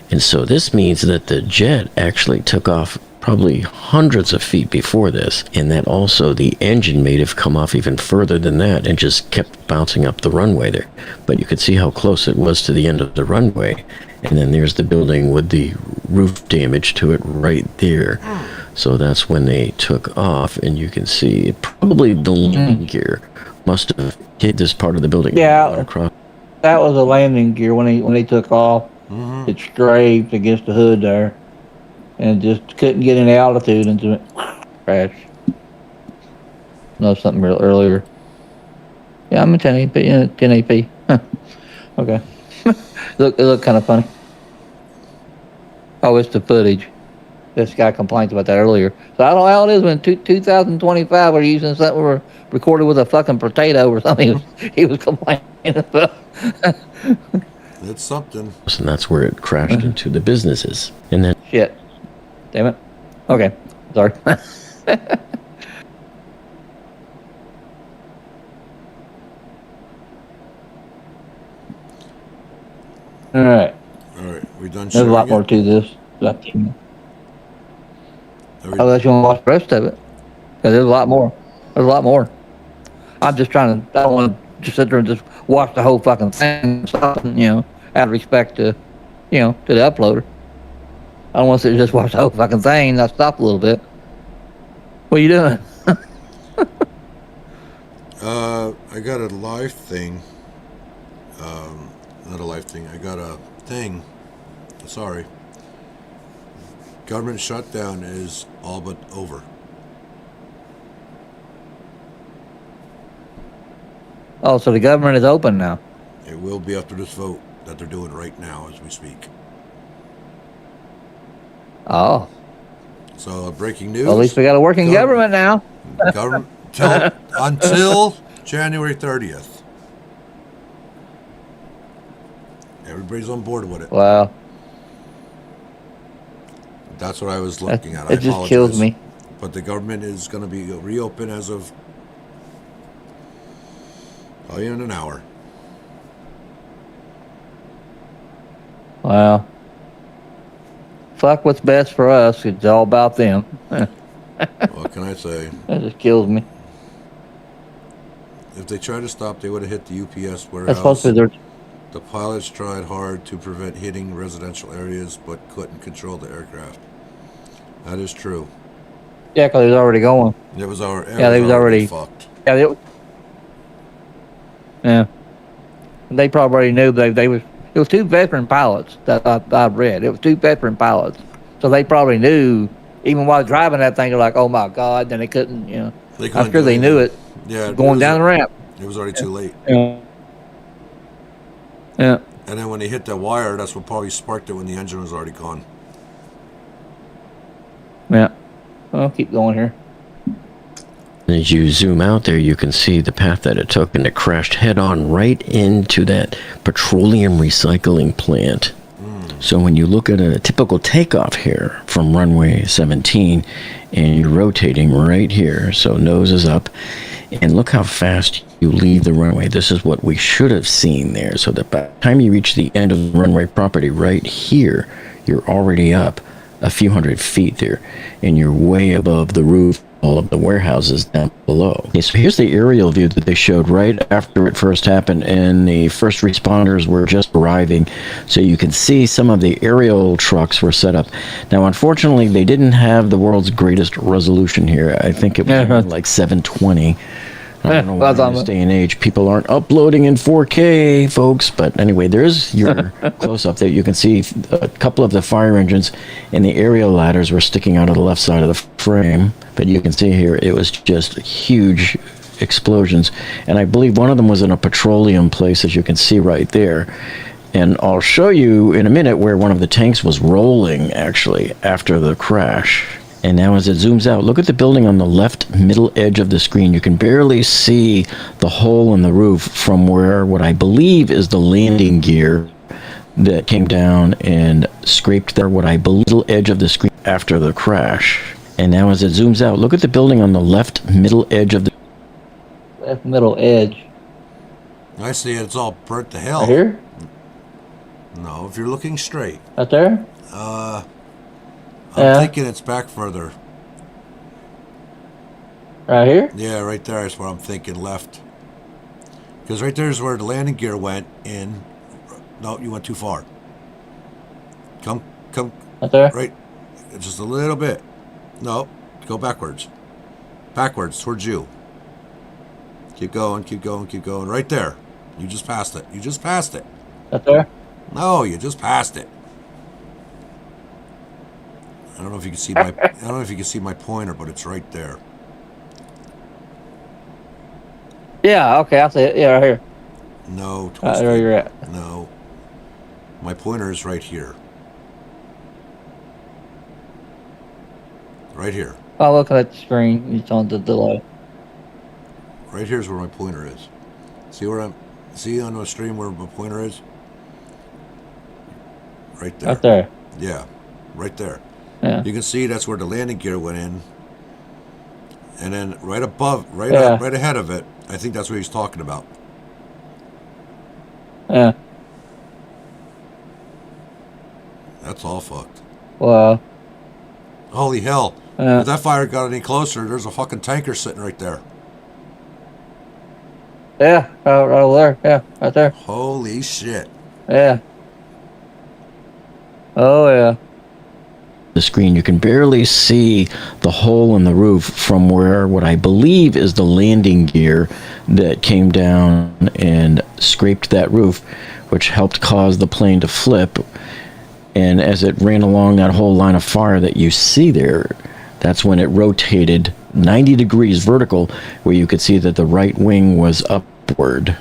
And so this means that the jet actually took off probably hundreds of feet before this, and that also the engine may have come off even further than that and just kept bouncing up the runway there. But you could see how close it was to the end of the runway, and then there's the building with the roof damage to it right there. So that's when they took off, and you can see it, probably the landing gear must have hit this part of the building. Yeah, across. That was a landing gear when he took off. It scraped against the hood there, and just couldn't get any altitude into it. Crash. No, something real earlier. Yeah, I'm in 1080p. Yeah, 1080p. Huh. Okay. It looked kind of funny. Oh, it's the footage. This guy complained about that earlier. So I don't know how it is when 2025 we're using something we're recorded with a fucking potato or something. He was complaining about. It's something. And that's where it crashed into the businesses. And then Shit. Damn it. Okay. Sorry. All right. All right, we done There's a lot sharing more it? to this. Every- Unless you want to watch the rest of it. Because there's a lot more. There's a lot more. I'm just trying to, I don't want to just sit there and just watch the whole fucking thing, out of respect to, to the uploader. I don't want to sit and just watch the whole fucking thing. I stop a little bit. What are you doing? I got a live thing. Not a live thing. I got a thing. Sorry. Government shutdown is all but over. Oh, so the government is open now. It will be after this vote that they're doing right now as we speak. Oh. So breaking news. Well, at least we got a working government now. Government until January 30th. Everybody's on board with it. Wow. That's what I was looking at. It just kills me. But the government is going to be reopened as of probably in an hour. Wow. Fuck what's best for us. It's all about them. What can I say? That just kills me. If they tried to stop, they would have hit the UPS warehouse. That's supposed to be their... The pilots tried hard to prevent hitting residential areas, but couldn't control the aircraft. That is true. Yeah, because it was already going. It was already. Yeah, they was already fucked. Yeah, yeah. They probably already knew they was. It was 2 veteran pilots that I read. It was 2 veteran pilots, so they probably knew. Even while driving that thing, they're like, "Oh my god!" Then they couldn't. You know, I'm sure they knew it. Yeah, going down the ramp. It was already too late. Yeah. Yeah. And then when they hit that wire, that's what probably sparked it when the engine was already gone. Yeah. Well, keep going here. As you zoom out there, you can see the path that it took, and it crashed head-on right into that petroleum recycling plant. So when you look at a typical takeoff here from runway 17, and you're rotating right here, so nose is up, and look how fast you leave the runway. This is what we should have seen there, so that by the time you reach the end of the runway property right here, you're already up a few hundred feet there, and you're way above the roof, all of the warehouses down below. Okay, so here's the aerial view that they showed right after it first happened, and the first responders were just arriving, so you can see some of the aerial trucks were set up. Now, unfortunately, they didn't have the world's greatest resolution here. I think it was like 720. I don't know why in this day and age people aren't uploading in 4K, folks. But anyway, there's your close-up there. You can see a couple of the fire engines and the aerial ladders were sticking out of the left side of the frame. But you can see here it was just huge explosions. And I believe one of them was in a petroleum place, as you can see right there. And I'll show you in a minute where one of the tanks was rolling, actually, after the crash. And now as it zooms out, look at the building on the left middle edge of the screen. You can barely see the hole in the roof from where what I believe is the landing gear that came down and scraped there, what I believe middle edge of the screen after the crash. And now as it zooms out, look at the building on the left middle edge of the... Left middle edge. I see it. It's all burnt to hell. Right here? No, if you're looking straight. Right there? I'm thinking it's back further. Right here? Yeah, right there is where I'm thinking left. Because right there is where the landing gear went in. No, you went too far. Come. Right there? Right. Just a little bit. No, go backwards. Backwards, towards you. Keep going. Right there. You just passed it. Right there? No, you just passed it. I don't know if you can see my pointer, but it's right there. Yeah, okay, I see it. Yeah, right here. No, there you're at. No. My pointer is right here. Right here. Oh, look at that screen. It's on the delay. Right here's where my pointer is. See on the stream where my pointer is? Right there. Right there. Yeah, right there. Yeah. You can see that's where the landing gear went in. And then right above, right ahead of it, I think that's what he's talking about. Yeah. That's all fucked. Wow. Holy hell. If that fire got any closer, there's a fucking tanker sitting right there. Yeah, right over there. Yeah, right there. Holy shit. Yeah. Oh, yeah. The screen, you can barely see the hole in the roof from where what I believe is the landing gear that came down and scraped that roof, which helped cause the plane to flip. And as it ran along that whole line of fire that you see there, that's when it rotated 90 degrees vertical, where you could see that the right wing was up upward.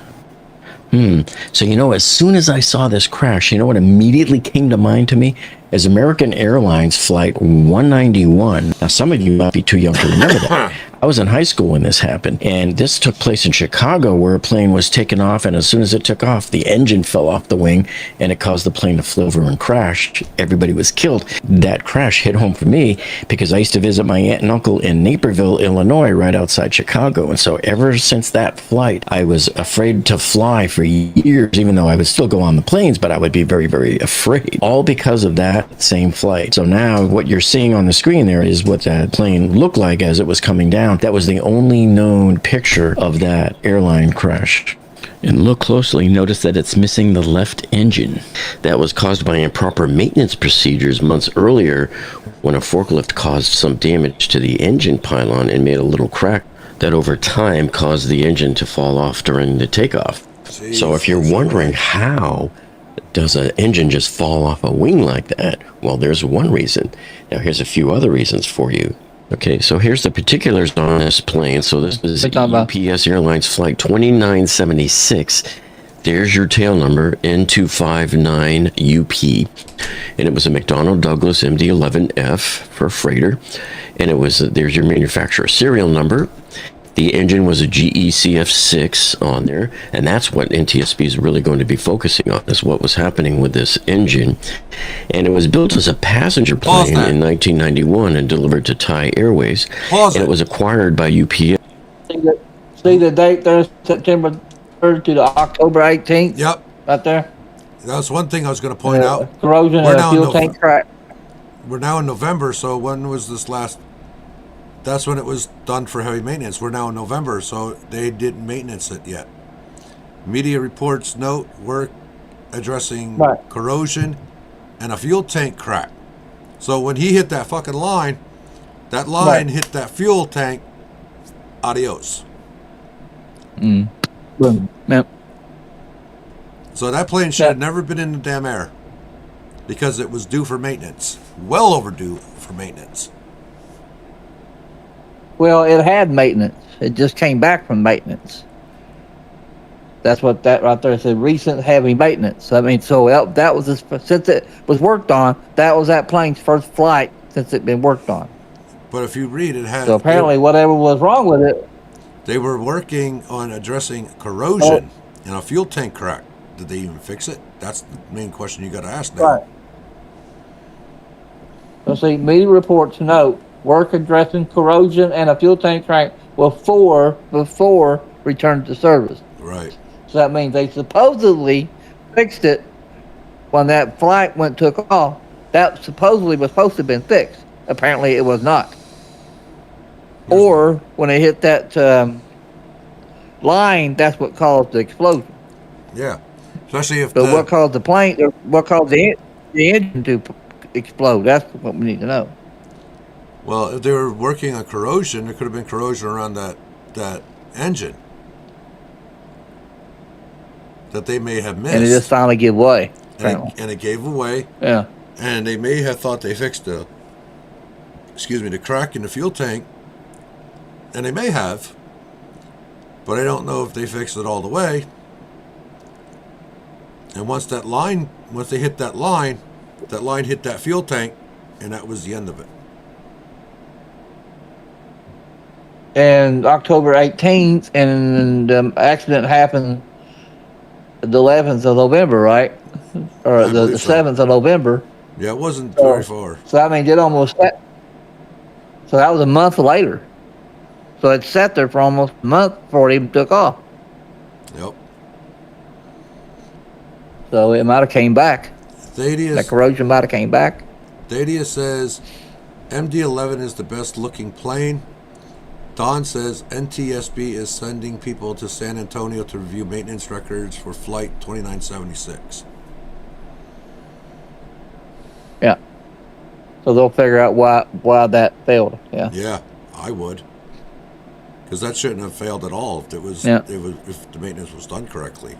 So, as soon as I saw this crash, what immediately came to mind to me is American Airlines Flight 191. Now, some of you might be too young to remember that. I was in high school when this happened, and this took place in Chicago, where a plane was taken off, and as soon as it took off, the engine fell off the wing, and it caused the plane to flip over and crash. Everybody was killed. That crash hit home for me because I used to visit my aunt and uncle in Naperville, Illinois, right outside Chicago, and so ever since that flight, I was afraid to fly for years, even though I would still go on the planes, but I would be very, very afraid, all because of that same flight. So now what you're seeing on the screen there is what that plane looked like as it was coming down. That was the only known picture of that airline crash. And look closely, notice that it's missing the left engine. That was caused by improper maintenance procedures months earlier when a forklift caused some damage to the engine pylon and made a little crack that over time caused the engine to fall off during the takeoff. Jeez, so if you're wondering how does an engine just fall off a wing like that, well, there's one reason. Now here's a few other reasons for you. Okay, so here's the particulars on this plane. So this is UPS Airlines Flight 2976. There's your tail number, N259UP. And it was a McDonnell Douglas MD-11F for freighter. And there's your manufacturer serial number. The engine was a GE CF6 on there, and that's what NTSB is really going to be focusing on, is what was happening with this engine. And it was built as a passenger plane in 1991 and delivered to Thai Airways. And it was acquired by UPS. See the date there, September 3rd to the October 18th? Yep. Right there? That's one thing I was going to point out. Corrosion and a fuel tank crack. We're now in November, so when was this last? That's when it was done for heavy maintenance. We're now in November, so they didn't maintenance it yet. Media reports note work addressing corrosion and a fuel tank crack. So when he hit that fucking line, that line hit that fuel tank. Adios. Yep. So that plane should have never been in the damn air because it was due for maintenance. Well overdue for maintenance. Well, it had maintenance. It just came back from maintenance. That's what that right there said. Recent heavy maintenance. I mean, so that was since it was worked on. That was that plane's first flight since it'd been worked on. But if you read, it had. So apparently, whatever was wrong with it. They were working on addressing corrosion and a fuel tank crack. Did they even fix it? That's the main question you got to ask now. Right. Let's see. Media reports note work addressing corrosion and a fuel tank crack before return to service. Right. So that means they supposedly fixed it when that flight took off. That supposedly was supposed to have been fixed. Apparently, it was not. Or when it hit that line, that's what caused the explosion. Yeah, especially if. So what caused the plane? What caused the engine to explode? That's what we need to know. Well, if they were working on corrosion, there could have been corrosion around that engine that they may have missed. And it just finally gave way. And it gave away. Yeah. And they may have thought they fixed the crack in the fuel tank. And they may have. But I don't know if they fixed it all the way. And once they hit that line hit that fuel tank, and that was the end of it. And October 18th, and the accident happened the 11th of November, right? Or the 7th of November. Yeah, it wasn't very far. So, I mean, it almost sat. So that was a month later. So it sat there for almost a month before it even took off. Yep. So it might have came back. Thaddeus, that corrosion might have came back. Thaddeus says MD-11 is the best looking plane. Don says NTSB is sending people to San Antonio to review maintenance records for Flight 2976. Yeah. So they'll figure out why that failed. Yeah. Yeah, I would. Because that shouldn't have failed at all if if the maintenance was done correctly.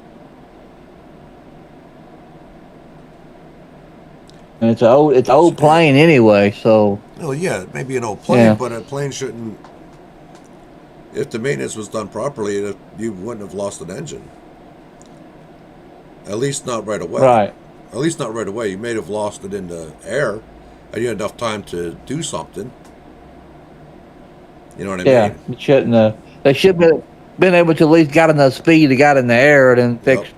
And it's an old plane anyway, so. Well, yeah, it may be an old plane, but a plane shouldn't. If the maintenance was done properly, you wouldn't have lost an engine. At least not right away. Right. At least not right away. You may have lost it in the air, and you had enough time to do something. You know what I mean? Yeah, it shouldn't have. They should have been able to at least got enough speed to got in the air and then fixed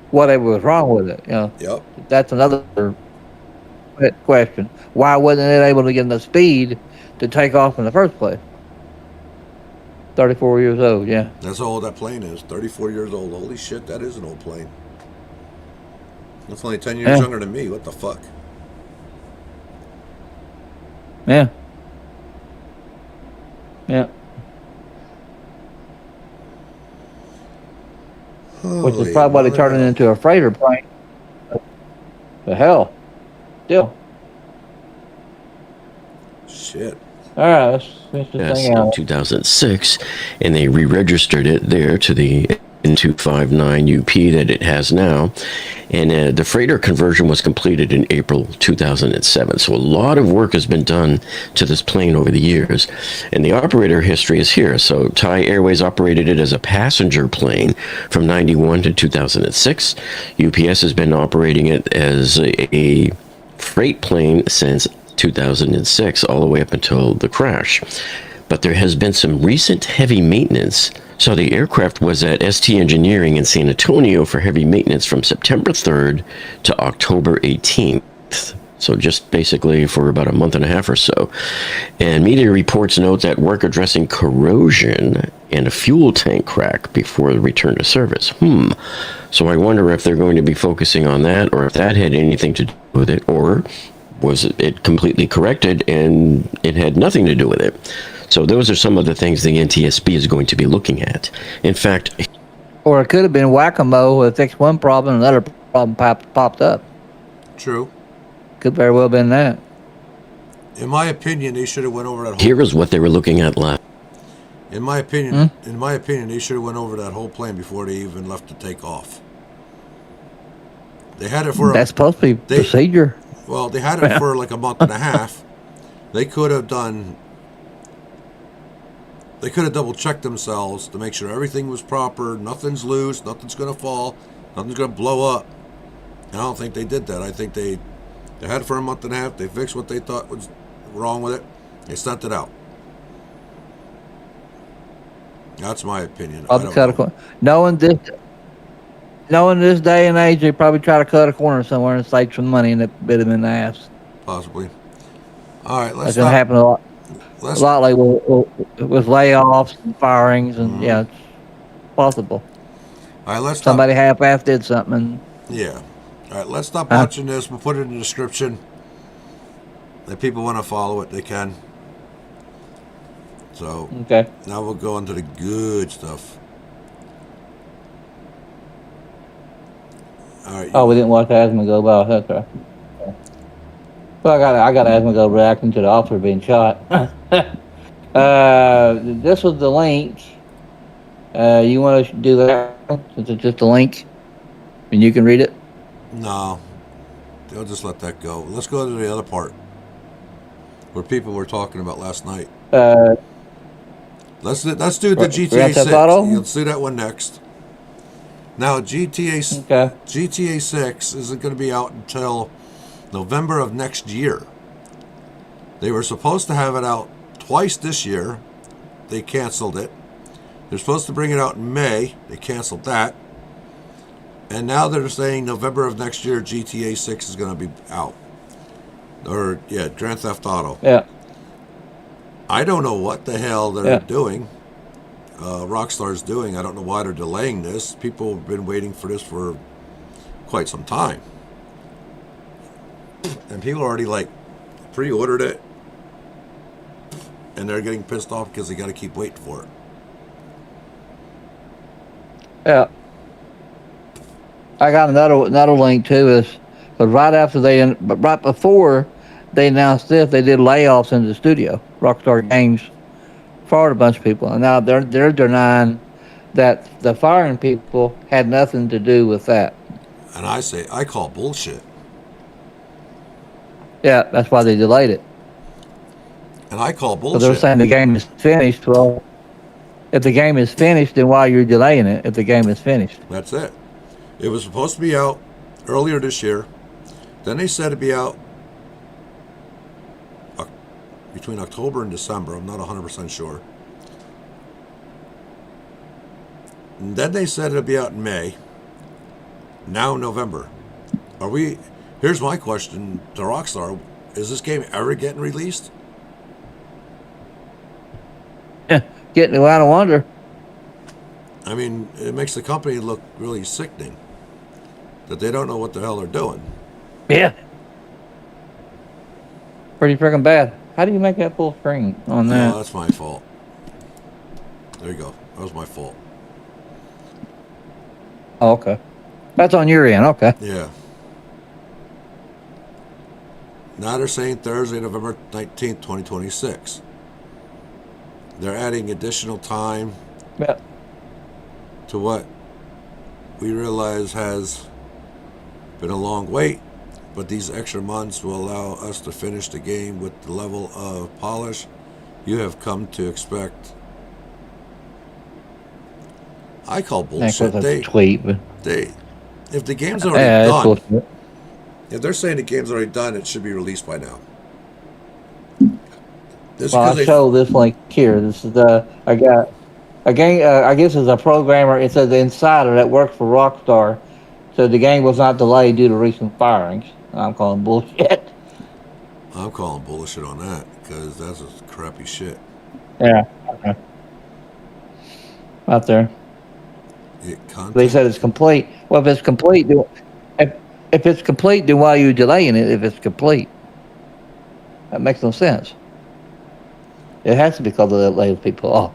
whatever was wrong with it. You know. Yep. That's another question. Why wasn't it able to get enough speed to take off in the first place? 34 years old, yeah. That's how old that plane is. 34 years old. Holy shit, that is an old plane. That's only 10 years younger than me. What the fuck? Yeah. Yeah. Which is probably why they turned it into a freighter plane. The hell. Still. Shit. All right, let's finish this Yes, thing in out. 2006, and they re-registered it there to the N259 UP that it has now. And the freighter conversion was completed in April 2007. So a lot of work has been done to this plane over the years. And the operator history is here. So Thai Airways operated it as a passenger plane from 91 to 2006. UPS has been operating it as a freight plane since 2006, all the way up until the crash. But there has been some recent heavy maintenance. So the aircraft was at ST Engineering in San Antonio for heavy maintenance from September 3rd to October 18th. So just basically for about a month and a half or so. And media reports note that work addressing corrosion and a fuel tank crack before the return to service. So I wonder if they're going to be focusing on that, or if that had anything to do with it, or was it completely corrected and it had nothing to do with it. So those are some of the things the NTSB is going to be looking at. In fact, or it could have been whack-a-mole. It fixed one problem, another problem popped up. True. Could very well have been that. In my opinion, they should have went over that whole... Here is what they were looking at last. In my opinion, they should have went over that whole plane before they even left to take off. They had it for... That's supposed to be procedure. Well, they had it for like a month and a half. They could have done... They could have double-checked themselves to make sure everything was proper, nothing's loose, nothing's going to fall, nothing's going to blow up. And I don't think they did that. I think they had it for a month and a half. They fixed what they thought was wrong with it. They sent it out. That's my opinion. I don't know. Knowing this day and age, they probably try to cut a corner somewhere and save some money and it bit them in the ass. Possibly. All right, let's That's going to happen a lot. A lot like with layoffs and firings, and yeah, it's possible. All right, let's somebody half-ass did something. And, yeah. All right, let's stop watching this. We'll put it in the description. If people want to follow it, they can. So okay. Now we'll go into the good stuff. All right. Oh, we didn't watch Asthma go by. That's right. Well, I got asthma go reacting to the officer being shot. This was the link. You want to do that since it's just a link, and you can read it? No, they'll just let that go. Let's go to the other part where people were talking about last night. Let's do the GTA 6. Let's do that one next. Now GTA 6 isn't going to be out until November of next year. They were supposed to have it out twice this year. They canceled it. They're supposed to bring it out in May. They canceled that. And now they're saying November of next year GTA 6 is going to be out. Or, yeah, Grand Theft Auto. Yeah. I don't know what the hell they're doing. Rockstar's doing. I don't know why they're delaying this. People have been waiting for this for quite some time. And people already like pre-ordered it, and they're getting pissed off because they got to keep waiting for it. Yeah, I got another link too. But right before they announced this, they did layoffs in the studio. Rockstar Games fired a bunch of people, and now they're denying that the firing people had nothing to do with that. And I call bullshit. Yeah, that's why they delayed it. And I call bullshit. So they're saying the game is finished. Well, If the game is finished, then why you're delaying it? If the game is finished, That's it. It was supposed to be out earlier this year. Then they said it'd be out between October and December. I'm not 100% sure. And then they said it'd be out in May. Now November. Here's my question to Rockstar. Is this game ever getting released? getting out of wonder. I mean, it makes the company look really sickening that they don't know what the hell they're doing. Yeah. Pretty freaking bad. How do you make that full screen on that? Oh, that's my fault. There you go. That was my fault. Oh, okay. That's on your end. Okay. Yeah. Now they're saying Thursday, November 19th, 2026. They're adding additional time to what we realize has been a long wait, but these extra months will allow us to finish the game with the level of polish you have come to expect. I call bullshit. If the game's already done, if they're saying the game's already done, it should be released by now. I'll show this link here. This is I got a game. I guess it's a programmer. It says the insider that works for Rockstar. So the game was not delayed due to recent firings. I'm calling bullshit. I'm calling bullshit on that because that's just crappy shit. Yeah. Okay. Out there. They said it's complete. Well, if it's complete, if it's complete, then why are you delaying it? If it's complete, that makes no sense. It has to be because of that lays people off.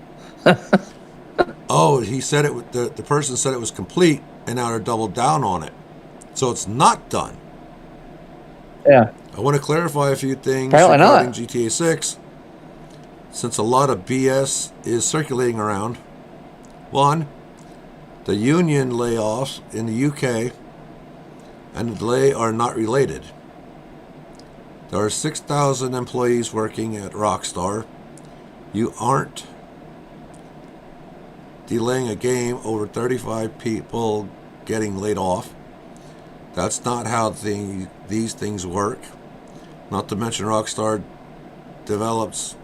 Oh, he said it. The person said it was complete, and now they're doubled down on it. So it's not done. Yeah. I want to clarify a few things Apparently regarding not. GTA 6, since a lot of BS is circulating around. One, the union layoffs in the UK and the delay are not related. There are 6,000 employees working at Rockstar. You aren't delaying a game over 35 people getting laid off. That's not how these things work. Not to mention Rockstar develops,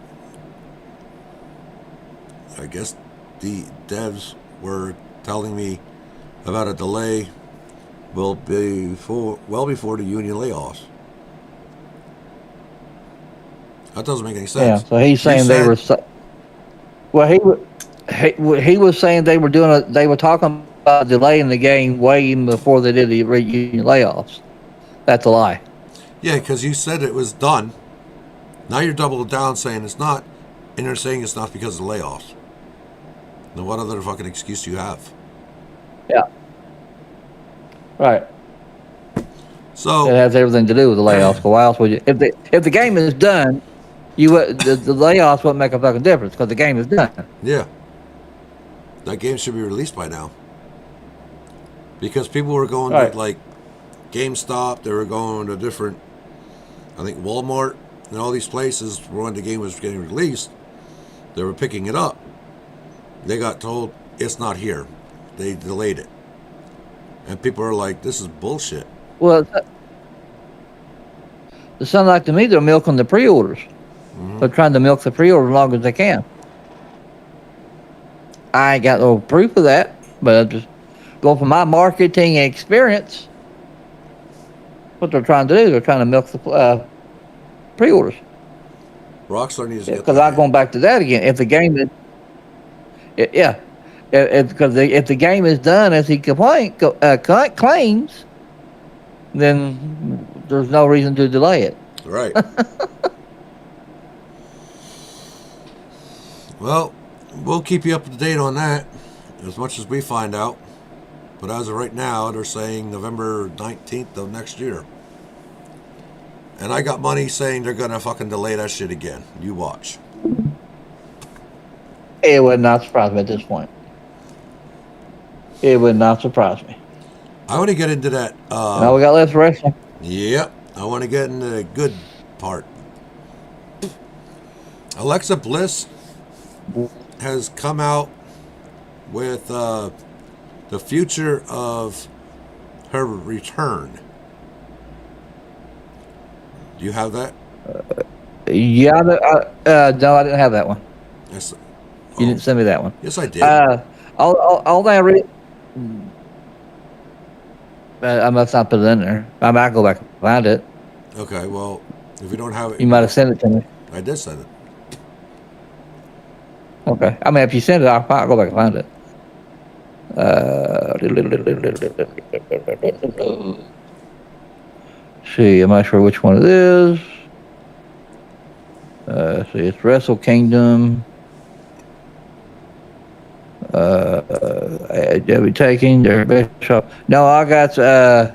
I guess the devs were telling me about a delay well before the union layoffs. That doesn't make any sense. Yeah, so he's saying they were. Well, he was saying they were doing they were talking about delaying the game way even before they did the union layoffs. That's a lie. Yeah, because you said it was done. Now you're doubling down saying it's not, and you're saying it's not because of the layoffs. Then what other fucking excuse do you have? Yeah. Right. So it has everything to do with the layoffs. Why else would you? If the game is done, the layoffs wouldn't make a fucking difference because the game is done. Yeah. That game should be released by now. Because people were going to like GameStop, they were going to different, I think Walmart and all these places when the game was getting released, they were picking it up. They got told it's not here. They delayed it. And people are like, this is bullshit. Well, it sounds like to me they're milking the pre-orders. Mm-hmm. They're trying to milk the pre-order as long as they can. I ain't got no proof of that, but I just go from my marketing experience. What they're trying to do, they're trying to milk the pre-orders. Rockstar needs to get because I'm going back to that again. If the game is, if the game is done as he claims, then there's no reason to delay it. Right. Well, we'll keep you up to date on that as much as we find out. But as of right now, they're saying November 19th of next year. And I got money saying they're going to fucking delay that shit again. You watch. It would not surprise me at this point. It would not surprise me. I want to get into that. Now we got less wrestling. Yep. I want to get into the good part. Alexa Bliss has come out with the future of her return. Do you have that? Yeah, no, I didn't have that one. Yes. You didn't send me that one. Yes, I did. All that I read. I must not put it in there. I might go back and find it. Okay, well, if you don't have it, You might have sent it to me. I did send it. Okay. I mean, if you send it, I'll go back and find it. See, I'm not sure which one it is. See, it's Wrestle Kingdom. They'll be taking their best shot. No, I got the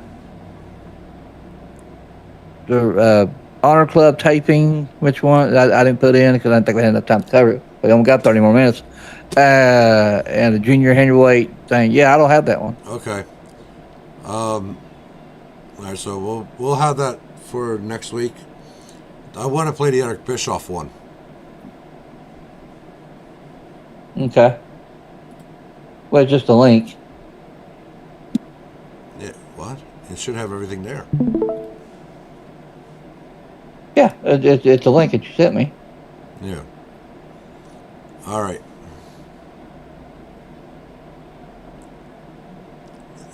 Honor Club taping. Which one? I didn't put in because I didn't think we had enough time to cover it. We only got 30 more minutes. And the junior heavyweight thing. Yeah, I don't have that one. Okay. All right, so we'll have that for next week. I want to play the Eric Bischoff one. Okay. Well, just a link. Yeah, what? It should have everything there. Yeah, it's a link that you sent me. Yeah. All right.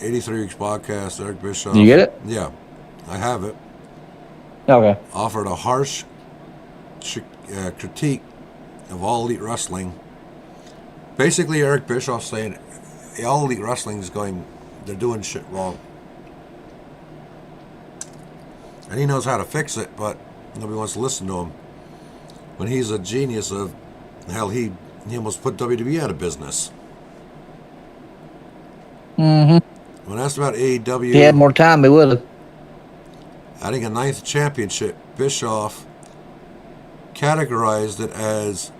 83 Weeks Podcast, Eric Bischoff. You get it? Yeah, I have it. Okay. Offered a harsh critique of All Elite Wrestling. Basically, Eric Bischoff saying All Elite Wrestling is they're doing shit wrong. And he knows how to fix it, but nobody wants to listen to him. When he's a genius of, hell, he almost put WWE out of business. Mm-hmm. When asked about AEW, If he had more time, he would have. adding a 9th championship, Bischoff categorized it as,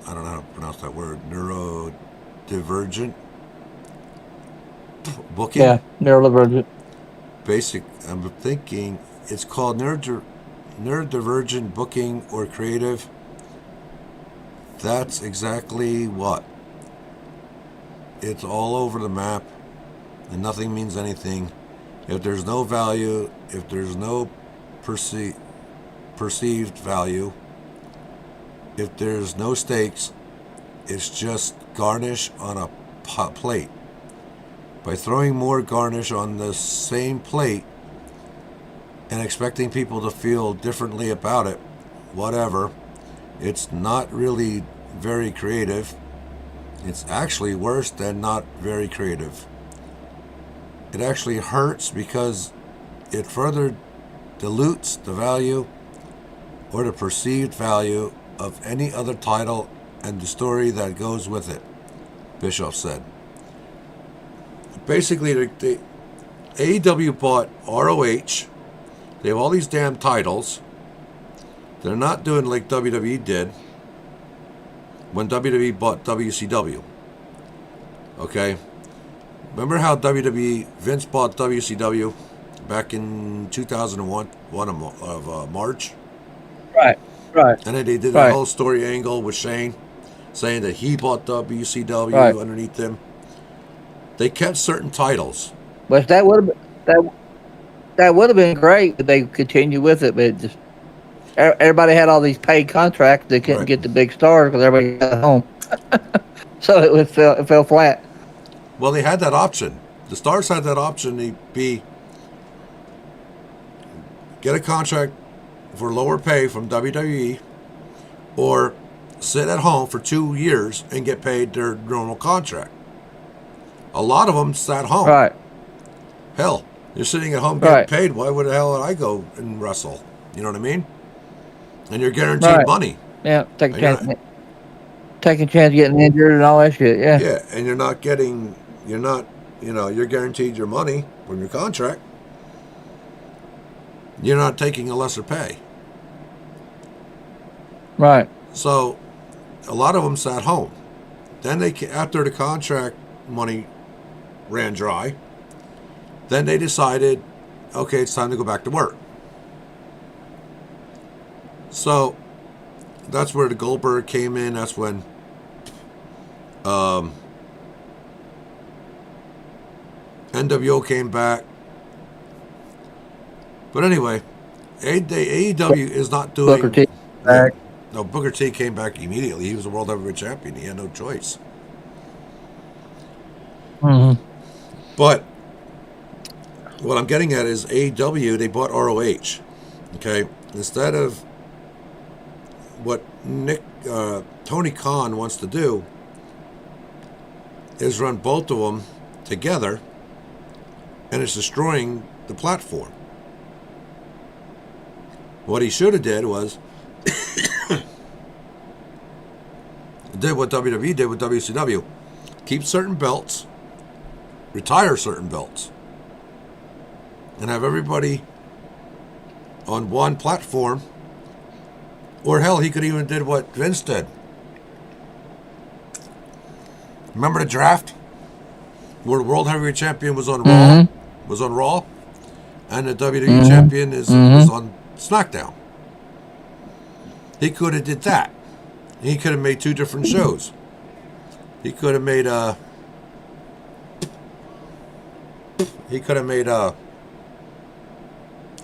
I don't know how to pronounce that word, neurodivergent booking. Yeah, neurodivergent. I'm thinking it's called neurodivergent booking or creative. That's exactly what. It's all over the map, and nothing means anything. If there's no value, if there's no perceived value, if there's no stakes, it's just garnish on a plate. By throwing more garnish on the same plate and expecting people to feel differently about it, whatever, it's not really very creative. It's actually worse than not very creative. It actually hurts because it further dilutes the value or the perceived value of any other title and the story that goes with it, Bischoff said. Basically, the AEW bought ROH. They have all these damn titles. They're not doing like WWE did when WWE bought WCW. Okay? Remember how Vince bought WCW back in 2001 of March? Right. And then they did that whole story angle with Shane, saying that he bought WCW underneath them. They kept certain titles. But that would have been great if they continued with it. But it just everybody had all these paid contracts. They couldn't get the big stars because everybody got home. So it fell flat. Well, they had that option. The stars had that option to get a contract for lower pay from WWE, or sit at home for 2 years and get paid their normal contract. A lot of them sat home. Right. Hell, you're sitting at home getting paid. Why would the hell would I go and wrestle? You know what I mean? And you're guaranteed money. Yeah, taking a chance of getting injured and all that shit. Yeah. Yeah, and you're guaranteed your money from your contract. You're not taking a lesser pay. Right. So, a lot of them sat home. Then after the contract money ran dry, then they decided, okay, it's time to go back to work. So that's where the Goldberg came in. That's when NWO came back. But anyway, AEW is not doing... Booker T back. No, Booker T came back immediately. He was a World Heavyweight Champion. He had no choice. Mm-hmm. But what I'm getting at is AEW, they bought ROH. Okay? Instead of what Tony Khan wants to do is run both of them together, and it's destroying the platform. What he should have did was did what WWE did with WCW. Keep certain belts, retire certain belts, and have everybody on one platform. Or hell, he could even did what Vince did. Remember the draft? Where the World Heavyweight Champion was on Raw? Was on Raw? And the WWE Champion was on SmackDown. He could have did that. He could have made two different shows. He could have made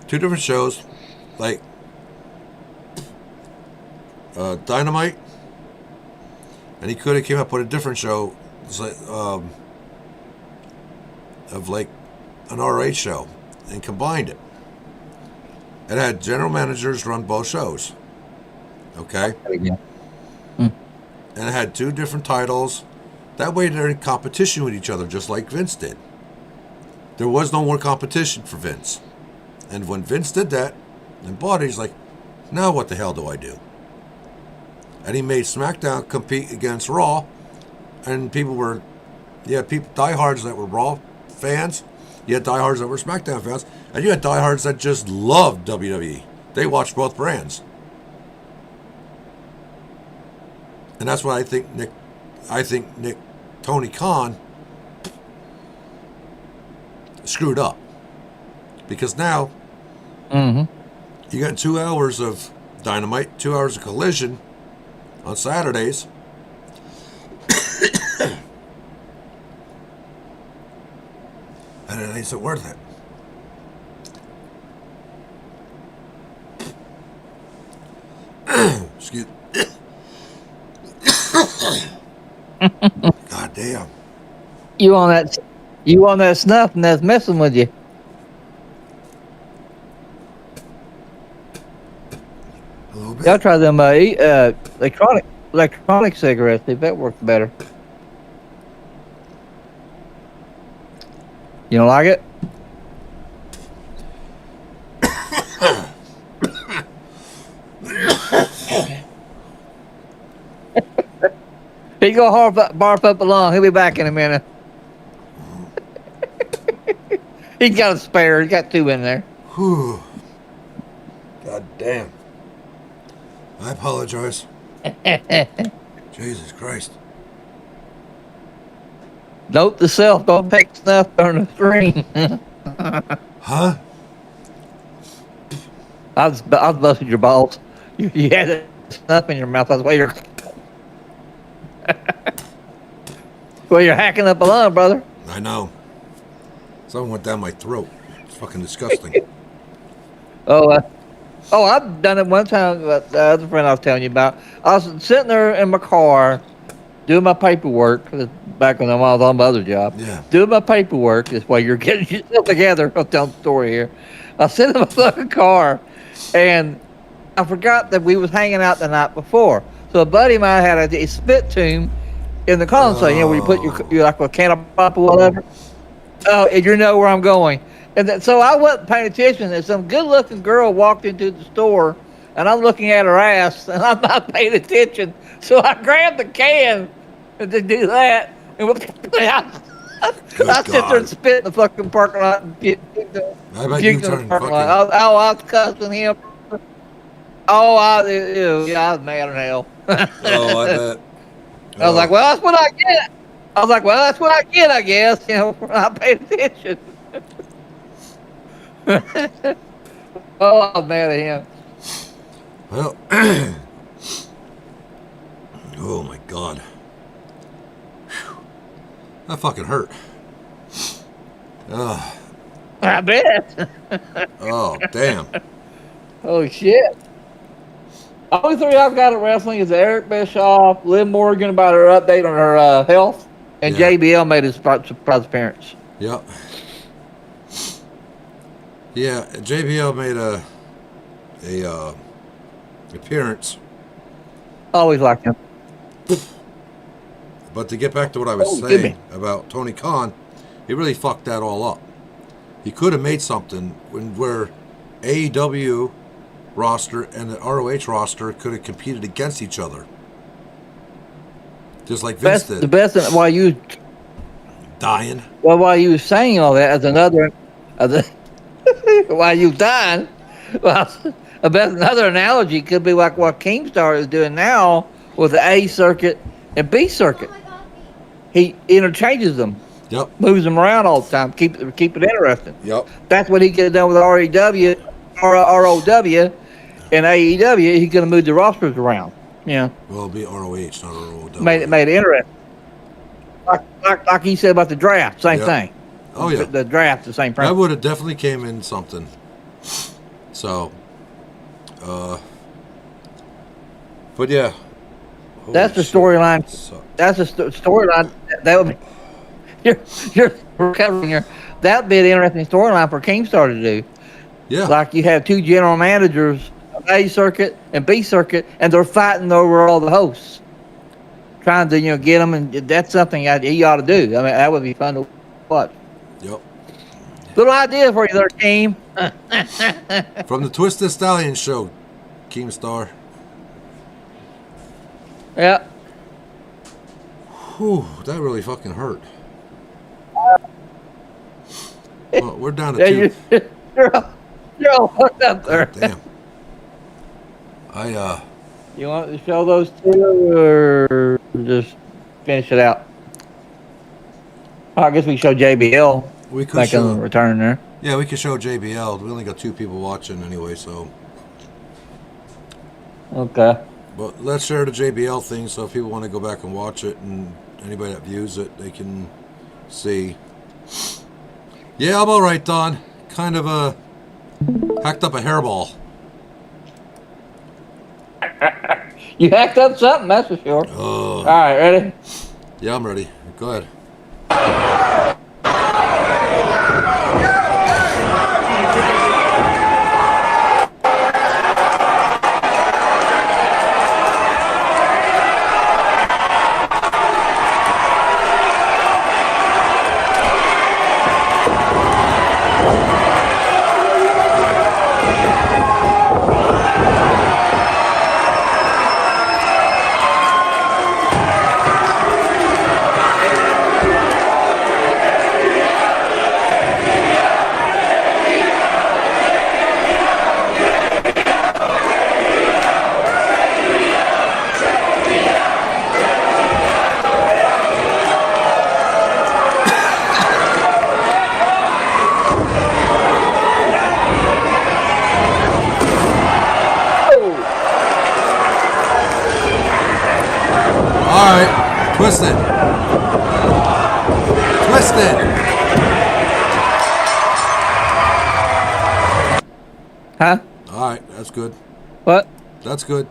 two different shows, like Dynamite, and he could have came up with a different show, of like an ROH show, and combined it. It had general managers run both shows. Okay? And it had two different titles. That way they're in competition with each other, just like Vince did. There was no more competition for Vince. And when Vince did that and bought it, he's like, now what the hell do I do? And he made SmackDown compete against Raw. And people were, diehards that were Raw fans. You had diehards that were SmackDown fans. And you had diehards that just loved WWE. They watched both brands. And that's why I think Tony Khan screwed up. Because now you got 2 hours of Dynamite, 2 hours of Collision on Saturdays. And it ain't so worth it. Excuse me. God damn. You on that snuff and that's messing with you. A little bit. Y'all try them electronic cigarettes, see if that works better. You don't like it? He go barf up along. He'll be back in a minute. He's got a spare. He's got 2 in there. Whew. God damn. I apologize. Jesus Christ. Note to self, don't take snuff on the screen. Huh? I was busting your balls. You had that snuff in your mouth. That's why you're... Well, you're hacking up a lung, brother. I know. Something went down my throat. It's fucking disgusting. I've done it one time. The other friend I was telling you about. I was sitting there in my car doing my paperwork. Back when I was on my other job. Yeah. Doing my paperwork. This way you're getting yourself together. I'll tell the story here. I was sitting in my fucking car, and I forgot that we was hanging out the night before. So a buddy of mine had a spit tomb in the console, where you put your like a can of pop or whatever. Oh, and you know where I'm going. And so I wasn't paying attention, and some good-looking girl walked into the store, and I'm looking at her ass, and I'm not paying attention. So I grabbed the can to do that, and I sit there and spit in the fucking parking lot and I bet you turned fucking... I was cussing him. I was mad as hell. Oh, I bet. I was like, well, that's what I get. I guess, for not paying attention. Oh, I was mad at him. Well, oh my God. That fucking hurt. Ugh. I bet. Oh, damn. Oh, shit. Only three I've got at wrestling is Eric Bischoff, Liv Morgan about her update on her health, and Yeah. JBL made his surprise appearance. Yep. Yeah, JBL made a appearance. Always liked him. But to get back to what I was saying about Tony Khan, he really fucked that all up. He could have made something where AEW roster and the ROH roster could have competed against each other. Just like Vince did. The best while you dying. Well, while you were saying all that, while you dying, well, another analogy could be like what Keemstar is doing now with the A circuit and B circuit. He interchanges them. Yep. Moves them around all the time. Keep it interesting. Yep. That's what he could have done with ROW, and AEW. He could have moved the rosters around. Yeah. Well, it'll be ROH, not ROW. Made it interesting. Like he said about the draft, same thing. Oh yeah. The draft, the same thing. That would have definitely came in something. So, but yeah. That's the storyline. That's the storyline. That would be. You're recovering here. That would be an interesting storyline for Keemstar to do. Yeah. Like you have two general managers, A circuit and B circuit, and they're fighting over all the hosts, trying to get them, and that's something he ought to do. I mean, that would be fun to watch. Yep. Little idea for you there, team. From the Twisted Stallion show, Keemstar. Yeah. Whew, that really fucking hurt. Well, we're down to 2. You're all hooked up there. Damn. You want to show those two, or just finish it out? I guess we show JBL. We could making show a return there. Yeah, we could show JBL. We only got 2 people watching anyway, so. Okay. But let's share the JBL thing, so if people want to go back and watch it, and anybody that views it, they can see. Yeah, I'm all right, Don. Kind of hacked up a hairball. You hacked up something, that's for sure. All right, ready? Yeah, I'm ready. Go ahead. Twisted. Twisted. Huh? All right, that's good. What? That's good.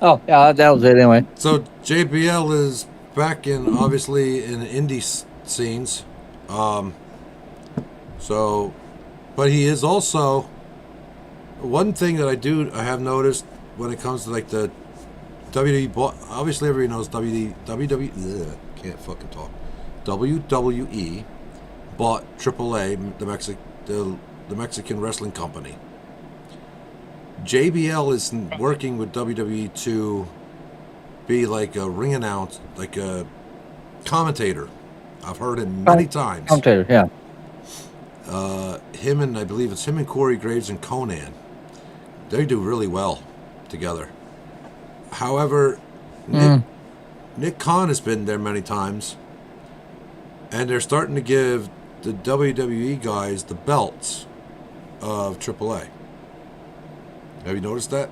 Oh, yeah, that was it anyway. So JBL is back in, obviously, in indie scenes. But he is also, one thing that I have noticed when it comes to like the WWE, obviously everybody knows WWE, can't fucking talk. WWE bought AAA, the Mexican wrestling company. JBL is working with WWE to be like a ring announcer, like a commentator. I've heard it many times. Commentator, yeah. I believe it's him and Corey Graves and Conan. They do really well together. However, Nick Khan has been there many times, and they're starting to give the WWE guys the belts of AAA. Have you noticed that?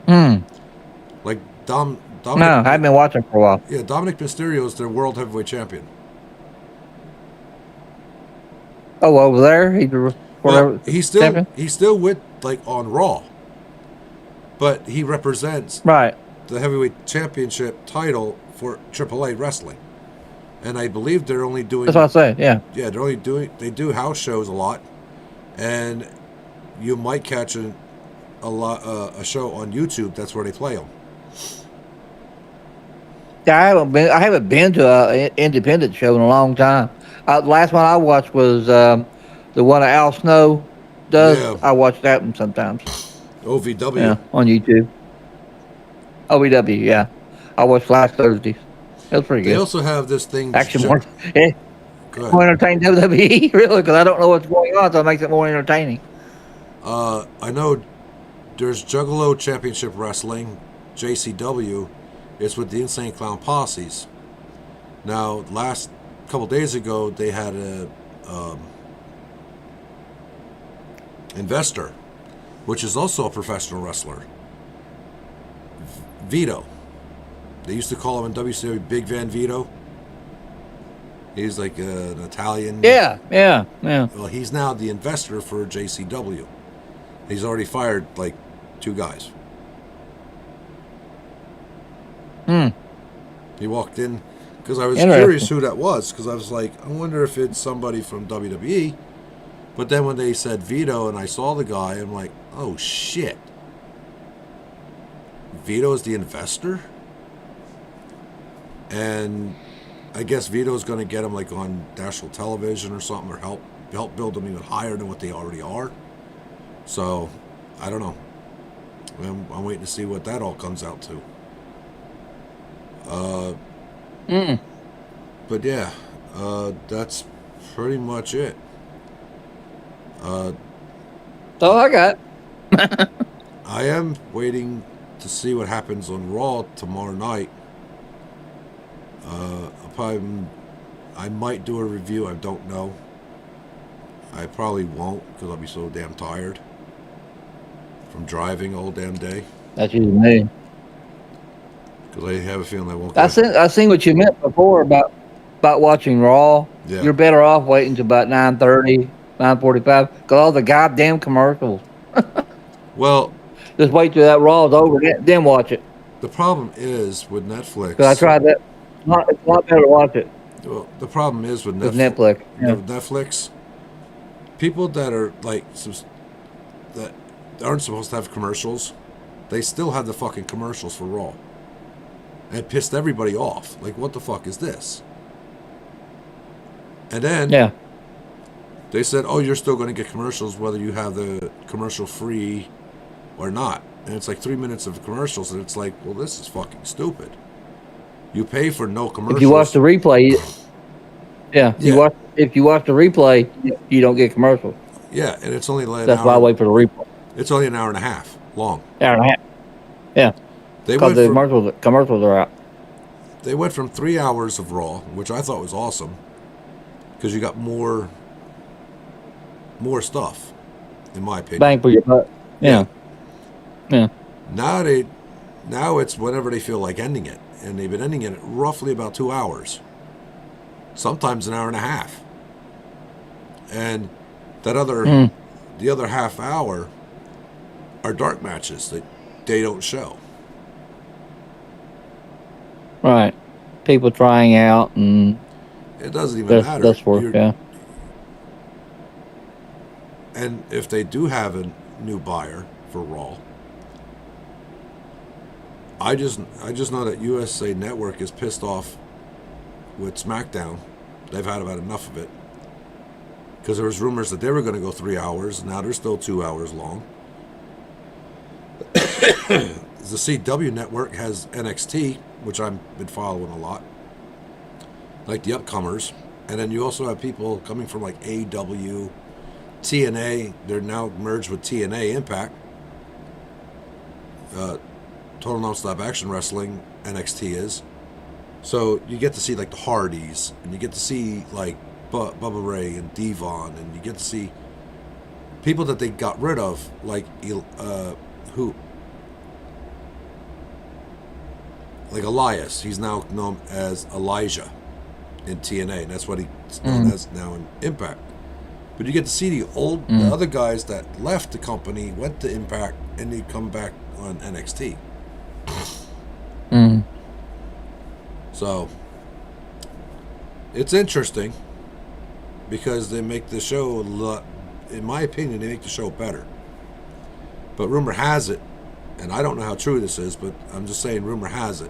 Like Dominic. No, I haven't been watching for a while. Yeah, Dominic Mysterio is their world heavyweight champion. Oh, over there, he's whatever. Well, he's still champion? with like on Raw, but he represents Right. the heavyweight championship title for AAA wrestling, and I believe they're only doing. That's what I say. Yeah. Yeah, they do house shows a lot, and you might catch a show on YouTube. That's where they play them. Yeah, I haven't been to an independent show in a long time. The last one I watched was the one that Al Snow does. Yeah. I watch that one sometimes. OVW. Yeah, on YouTube. OVW, yeah. I watched last Thursday. It was pretty They good. also have this thing. Actually, Go ahead. more entertaining WWE, really, because I don't know what's going on, so it makes it more entertaining. I know there's Juggalo Championship Wrestling, JCW. It's with the Insane Clown Posses. Now, last couple days ago, they had a investor, which is also a professional wrestler, Vito. They used to call him in WCW Big Van Vito. He's like an Italian. Yeah. Well, he's now the investor for JCW. He's already fired like 2 guys. He walked in because I was curious who that was, because I was like, I wonder if it's somebody from WWE. But then when they said Vito and I saw the guy, I'm like, oh shit. Vito is the investor? And I guess Vito's going to get him like on national television or something, or help build them even higher than what they already are. So, I don't know. I'm waiting to see what that all comes out to. But yeah, that's pretty much it. That's all I got. I am waiting to see what happens on Raw tomorrow night. I might do a review. I don't know. I probably won't, because I'll be so damn tired from driving all damn day. That's usually me. Because I have a feeling I won't. I seen what you meant before about watching Raw. Yeah. You're better off waiting till about 9:30, 9:45, because all the goddamn commercials. Well, just wait till that Raw is over, then watch it. The problem is with Netflix. Because I tried that. It's not better to watch it. Well, the problem is with Netflix. Yeah. With Netflix, people that are like that aren't supposed to have commercials, they still have the fucking commercials for Raw. And it pissed everybody off. Like, what the fuck is this? And then they said, oh, you're still going to get commercials whether you have the commercial free or not. And it's like 3 minutes of commercials, and it's like, well, this is fucking stupid. You pay for no commercials. If you watch the replay, if you watch the replay, you don't get commercials. Yeah, and it's only like that's why I wait for the replay. It's only an hour and a half long. Hour and a half. Yeah. Because the commercials are out. They went from 3 hours of Raw, which I thought was awesome, because you got more stuff, in my opinion. Bang for your buck. Yeah. Now it's whenever they feel like ending it, and they've been ending it at roughly about 2 hours, sometimes an hour and a half, and that the other half hour are dark matches that they don't show. Right. People trying out, and it doesn't even matter. That's work, yeah. And if they do have a new buyer for Raw, I just know that USA Network is pissed off with SmackDown. They've had about enough of it, because there was rumors that they were going to go 3 hours, and now they're still 2 hours long. The CW Network has NXT, which I've been following a lot, like the upcomers, and then you also have people coming from like AEW, TNA. They're now merged with TNA Impact, Total Non-Stop Action Wrestling. NXT is, so you get to see like the Hardys, and you get to see like Bubba Ray and Devon, and you get to see people that they got rid of, like like Elias. He's now known as Elijah in TNA, and that's what he's known as now in Impact. But you get to see the other guys that left the company, went to Impact, and they come back on NXT. So it's interesting because they make the show a lot. In my opinion, they make the show better. But rumor has it, and I don't know how true this is, but I'm just saying rumor has it,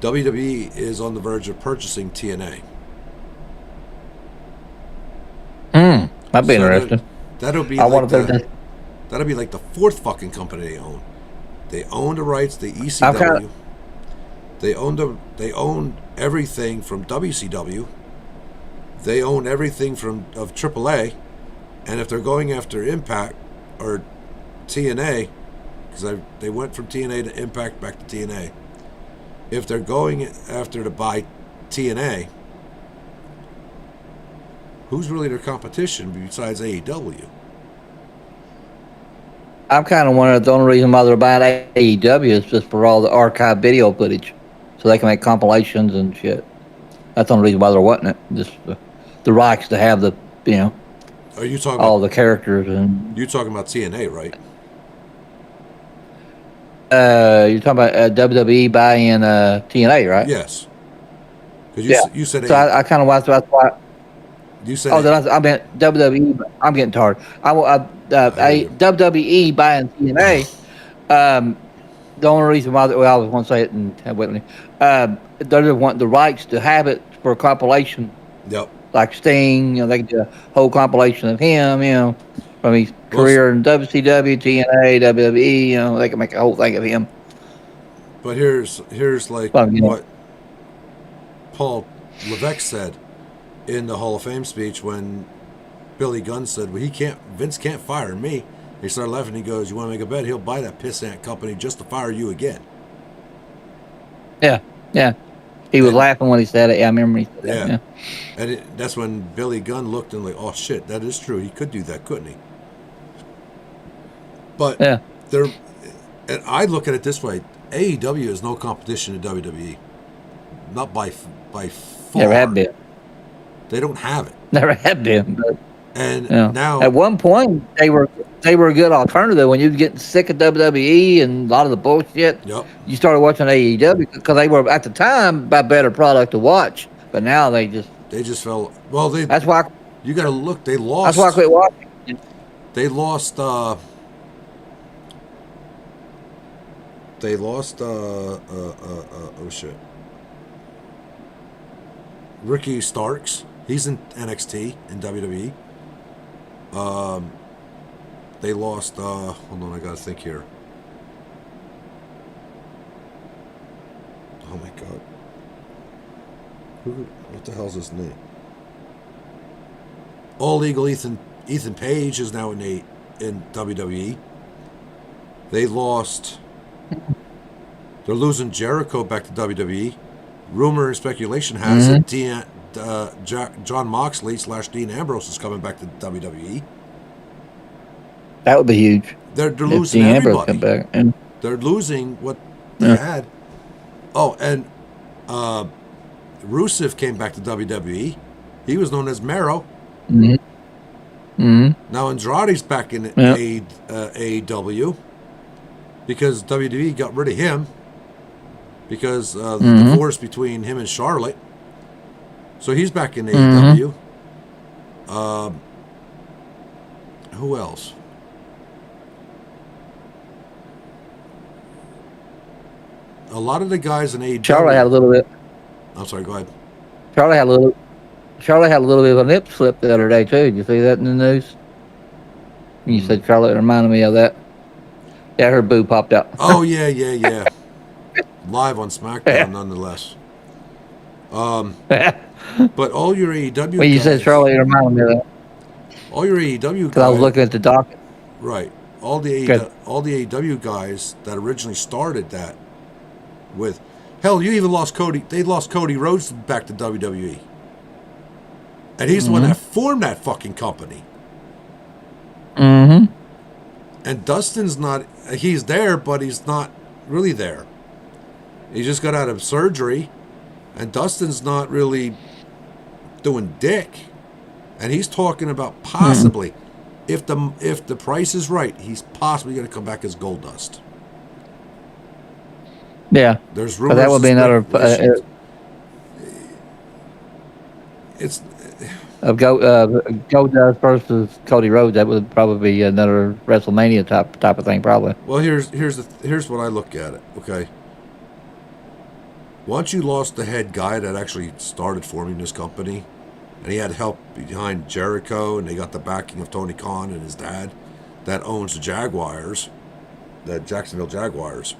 WWE is on the verge of purchasing TNA. That'd be interesting. That'll be that'll be like the fourth fucking company they own. They own the rights to ECW. They own everything from WCW. They own everything of AAA, and if they're going after Impact or TNA, because they went from TNA to Impact back to TNA. If they're going after to buy TNA, who's really their competition besides AEW? I'm kind of wondering if the only reason why they're buying AEW is just for all the archive video footage, so they can make compilations and shit. That's the only reason why they're wanting it. Just the rights to have the, Are you talking all about, the characters and. You're talking about TNA, right? You're talking about WWE buying TNA, right? Yes. Because you said. So I kind of watched. That's why. You said. I meant WWE. I'm getting tired. WWE buying TNA. The only reason why, I was going to say it and have Whitney. They just want the rights to have it for a compilation. Yep. Like Sting, they can do a whole compilation of him, from his career in WCW, TNA, WWE. They can make a whole thing of him. But here's like what Paul Levesque said in the Hall of Fame speech when Billy Gunn said, "Well, Vince can't fire me." He started laughing. He goes, "You want to make a bet? He'll buy that pissant company just to fire you again." Yeah. He was laughing when he said it. Yeah, I remember he said that. Yeah. And that's when Billy Gunn looked and like, "Oh shit, that is true. He could do that, couldn't he?" But and I look at it this way: AEW is no competition to WWE, not by far. Never have been. They don't have it. Never have been. But, now, at one point, they were a good alternative when you were getting sick of WWE and a lot of the bullshit. Yep. You started watching AEW because they were at the time a better product to watch. But now they just fell. Well, that's why you got to look. They lost. That's why I quit watching. They lost. They lost. Oh shit. Ricky Starks. He's in NXT in WWE. They lost. Hold on, I gotta think here. Oh my god. What the hell's his name? All Legal Ethan Page is now in WWE. They lost. They're losing Jericho back to WWE. Rumor and speculation has it John Moxley / Dean Ambrose is coming back to WWE. That would be huge. They're losing Dean everybody. Ambrose come back. And they're losing what they had. Oh, and Rusev came back to WWE. He was known as Mero. Now Andrade's back in AEW because WWE got rid of him because the divorce between him and Charlotte. So he's back in AEW. Who else? A lot of the guys in AEW. Charlotte had a little bit. I'm sorry. Go ahead. Charlotte had a little bit of a lip slip the other day too. Did you see that in the news? You said Charlotte reminded me of that. Yeah, her boo popped out. Oh yeah. Live on SmackDown, nonetheless. But all your AEW. When you said Charlotte, it reminded me of that. All your AEW guys. Because I was looking at the docket. Right. All the AEW guys that originally started that with, hell, you even lost Cody. They lost Cody Rhodes back to WWE, and he's the one that formed that fucking company. And Dustin's not. He's there, but he's not really there. He just got out of surgery, and Dustin's not really doing dick And he's talking about possibly, if the price is right, he's possibly going to come back as Goldust. Yeah. There's But rumors. that would be another. It's Of Goldust versus Cody Rhodes. That would probably be another WrestleMania type of thing, probably. well. Here's what I look at it. Okay. Once you lost the head guy that actually started forming this company, and he had help behind Jericho, and they got the backing of Tony Khan and his dad, that owns the Jaguars, the Jacksonville Jaguars.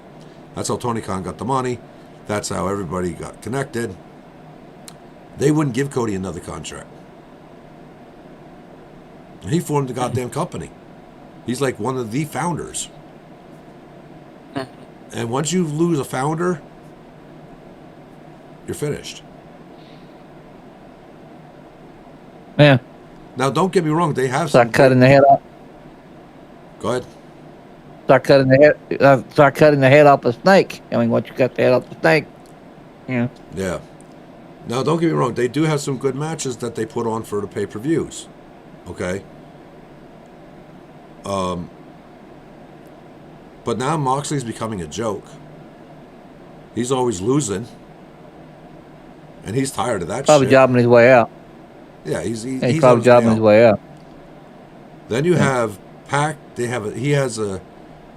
That's how Tony Khan got the money. That's how everybody got connected. They wouldn't give Cody another contract. He formed the goddamn company. He's like one of the founders. And once you lose a founder, you're finished. Yeah. Now, don't get me wrong. They have Start cutting the head off. Go ahead. Start cutting the head off a snake. I mean, once you cut the head off the snake, yeah. Yeah. Now, don't get me wrong. They do have some good matches that they put on for the pay-per-views. Okay. But now Moxley's becoming a joke. He's always losing. And he's tired of that probably shit. jobbing his way out. Yeah, he's probably jobbing his way out. Then you have Pac.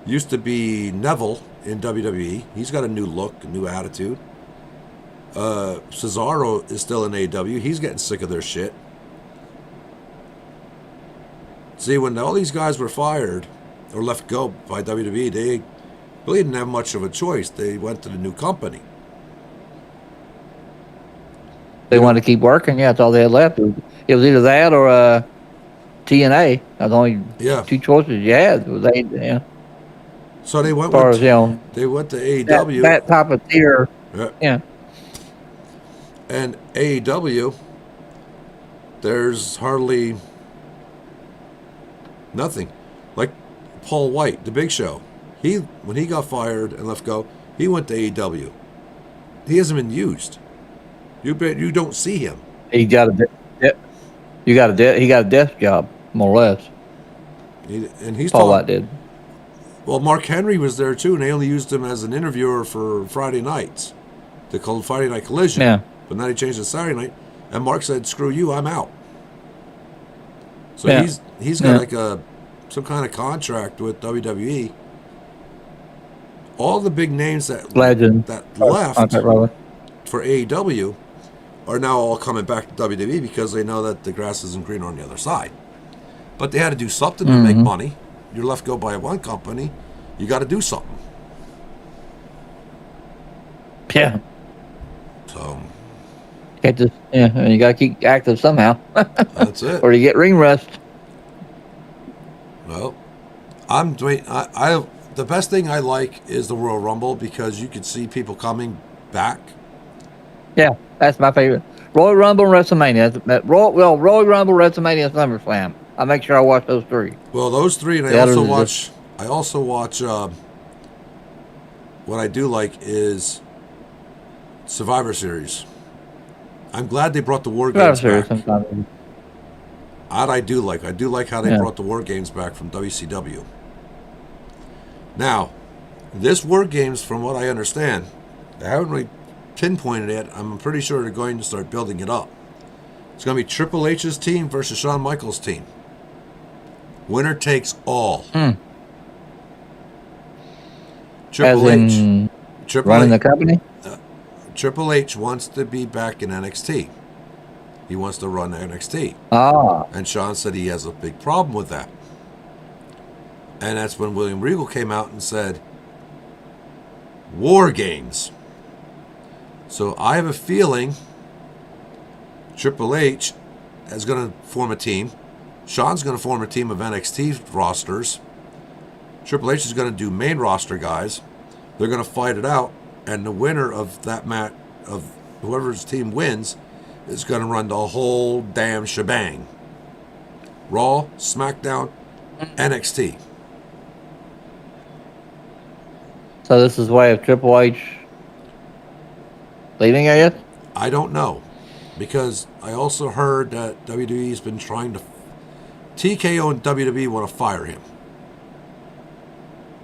Used to be Neville in WWE. He's got a new look, a new attitude. Cesaro is still in AEW. He's getting sick of their shit. See, when all these guys were fired or left go by WWE, they really didn't have much of a choice. They went to the new company. They wanted to keep working. Yeah, that's all they had left. It was either that or TNA. That's the only two choices you had. Yeah. So they went. They went to AEW. That type of tier. Yeah. And AEW, there's hardly nothing. Like Paul White, the Big Show. When he got fired and left go, he went to AEW. He hasn't been used. You don't see him. He got a desk job, more or less. Paul White did. Well, Mark Henry was there too, and they only used him as an interviewer for Friday nights. They called Friday Night Collision. Yeah. But now they changed it to Saturday night, and Mark said, "Screw you, I'm out." So he's got like some kind of contract with WWE. All the big names that left for AEW are now all coming back to WWE because they know that the grass isn't green on the other side. But they had to do something to make money. You're left go by one company, you got to do something. Yeah. So. You got to keep active somehow. That's it. Or you get ring rust. Well, the best thing I like is the Royal Rumble because you can see people coming back. Yeah, that's my favorite. Royal Rumble and WrestleMania. Royal Rumble, WrestleMania, SummerSlam. I make sure I watch those three. Well, those three, and I also watch. What I do like is Survivor Series. I'm glad they brought the War Games back. That I do like. I do like how they brought the War Games back from WCW. Now, this War Games, from what I understand, they haven't really pinpointed it. I'm pretty sure they're going to start building it up. It's going to be Triple H's team versus Shawn Michaels' team. Winner takes all. Triple H. Running the company? Triple H wants to be back in NXT. He wants to run NXT. And Shawn said he has a big problem with that. And that's when William Regal came out and said, War Games. So I have a feeling Triple H is going to form a team. Shawn's going to form a team of NXT rosters. Triple H is going to do main roster guys. They're going to fight it out. And the winner of that match, of whoever's team wins, is going to run the whole damn shebang. Raw, SmackDown, NXT. So this is the way of Triple H leaving, I guess? I don't know. because I also heard that WWE's been trying to... TKO and WWE want to fire him.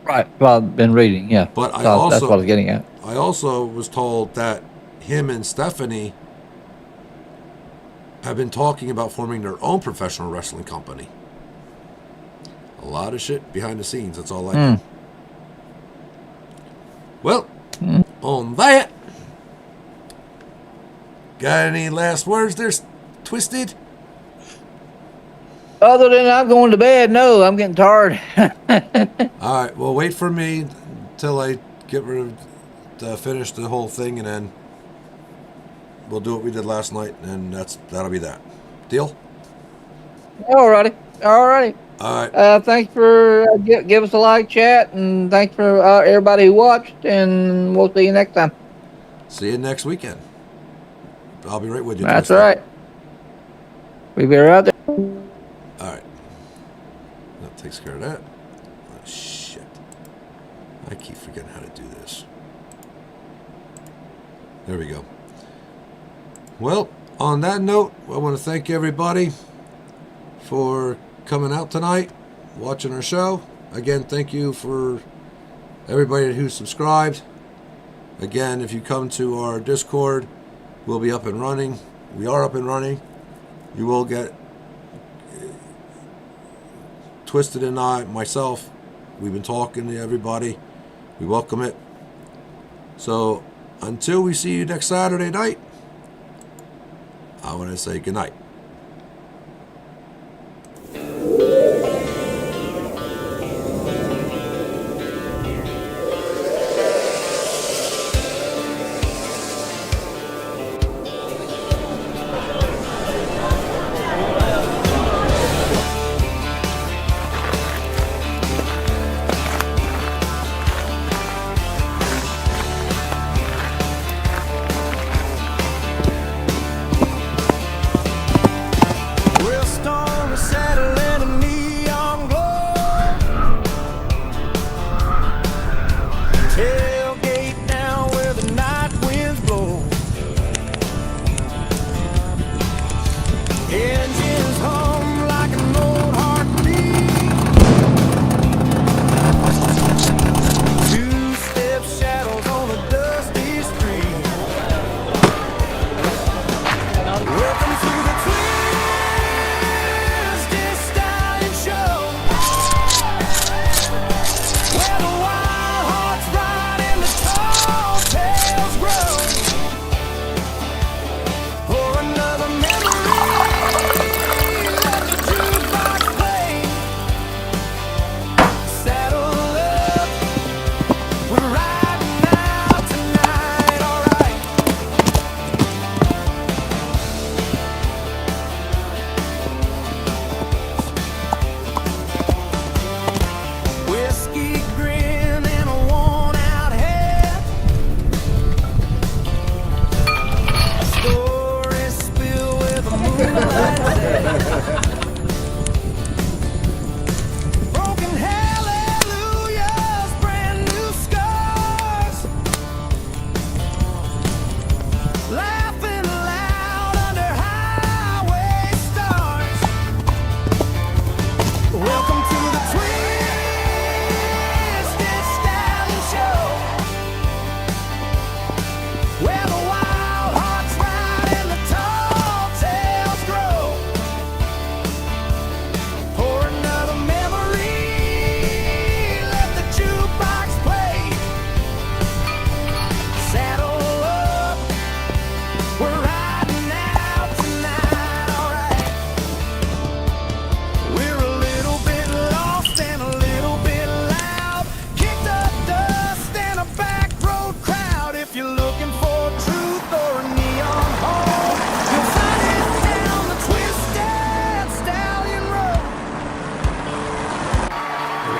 Right. Well, I've been reading, yeah. But I So also... that's what I was getting at. I also was told that him and Stephanie have been talking about forming their own professional wrestling company. A lot of shit behind the scenes. That's all I know. Well, on that, got any last words there, Twisted? Other than I'm going to bed, no, I'm getting tired. All right, well, wait for me until I get rid of, finish the whole thing, and then we'll do what we did last night, and that'll be that. Deal? Alrighty. All right. Thanks for give us a like, chat, and thanks for everybody who watched, and we'll see you next time. See you next weekend. I'll be right with you. That's Twisted. right. We be right there. All right. That takes care of that. Oh, shit. I keep forgetting how to do this. There we go. Well, on that note, I want to thank everybody for coming out tonight, watching our show. Again, thank you for everybody who subscribed. Again, if you come to our Discord, we'll be up and running. We are up and running. You will get Twisted and myself, we've been talking to everybody. We welcome it. So until we see you next Saturday night, I want to say good night.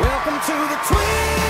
Welcome to the Twin.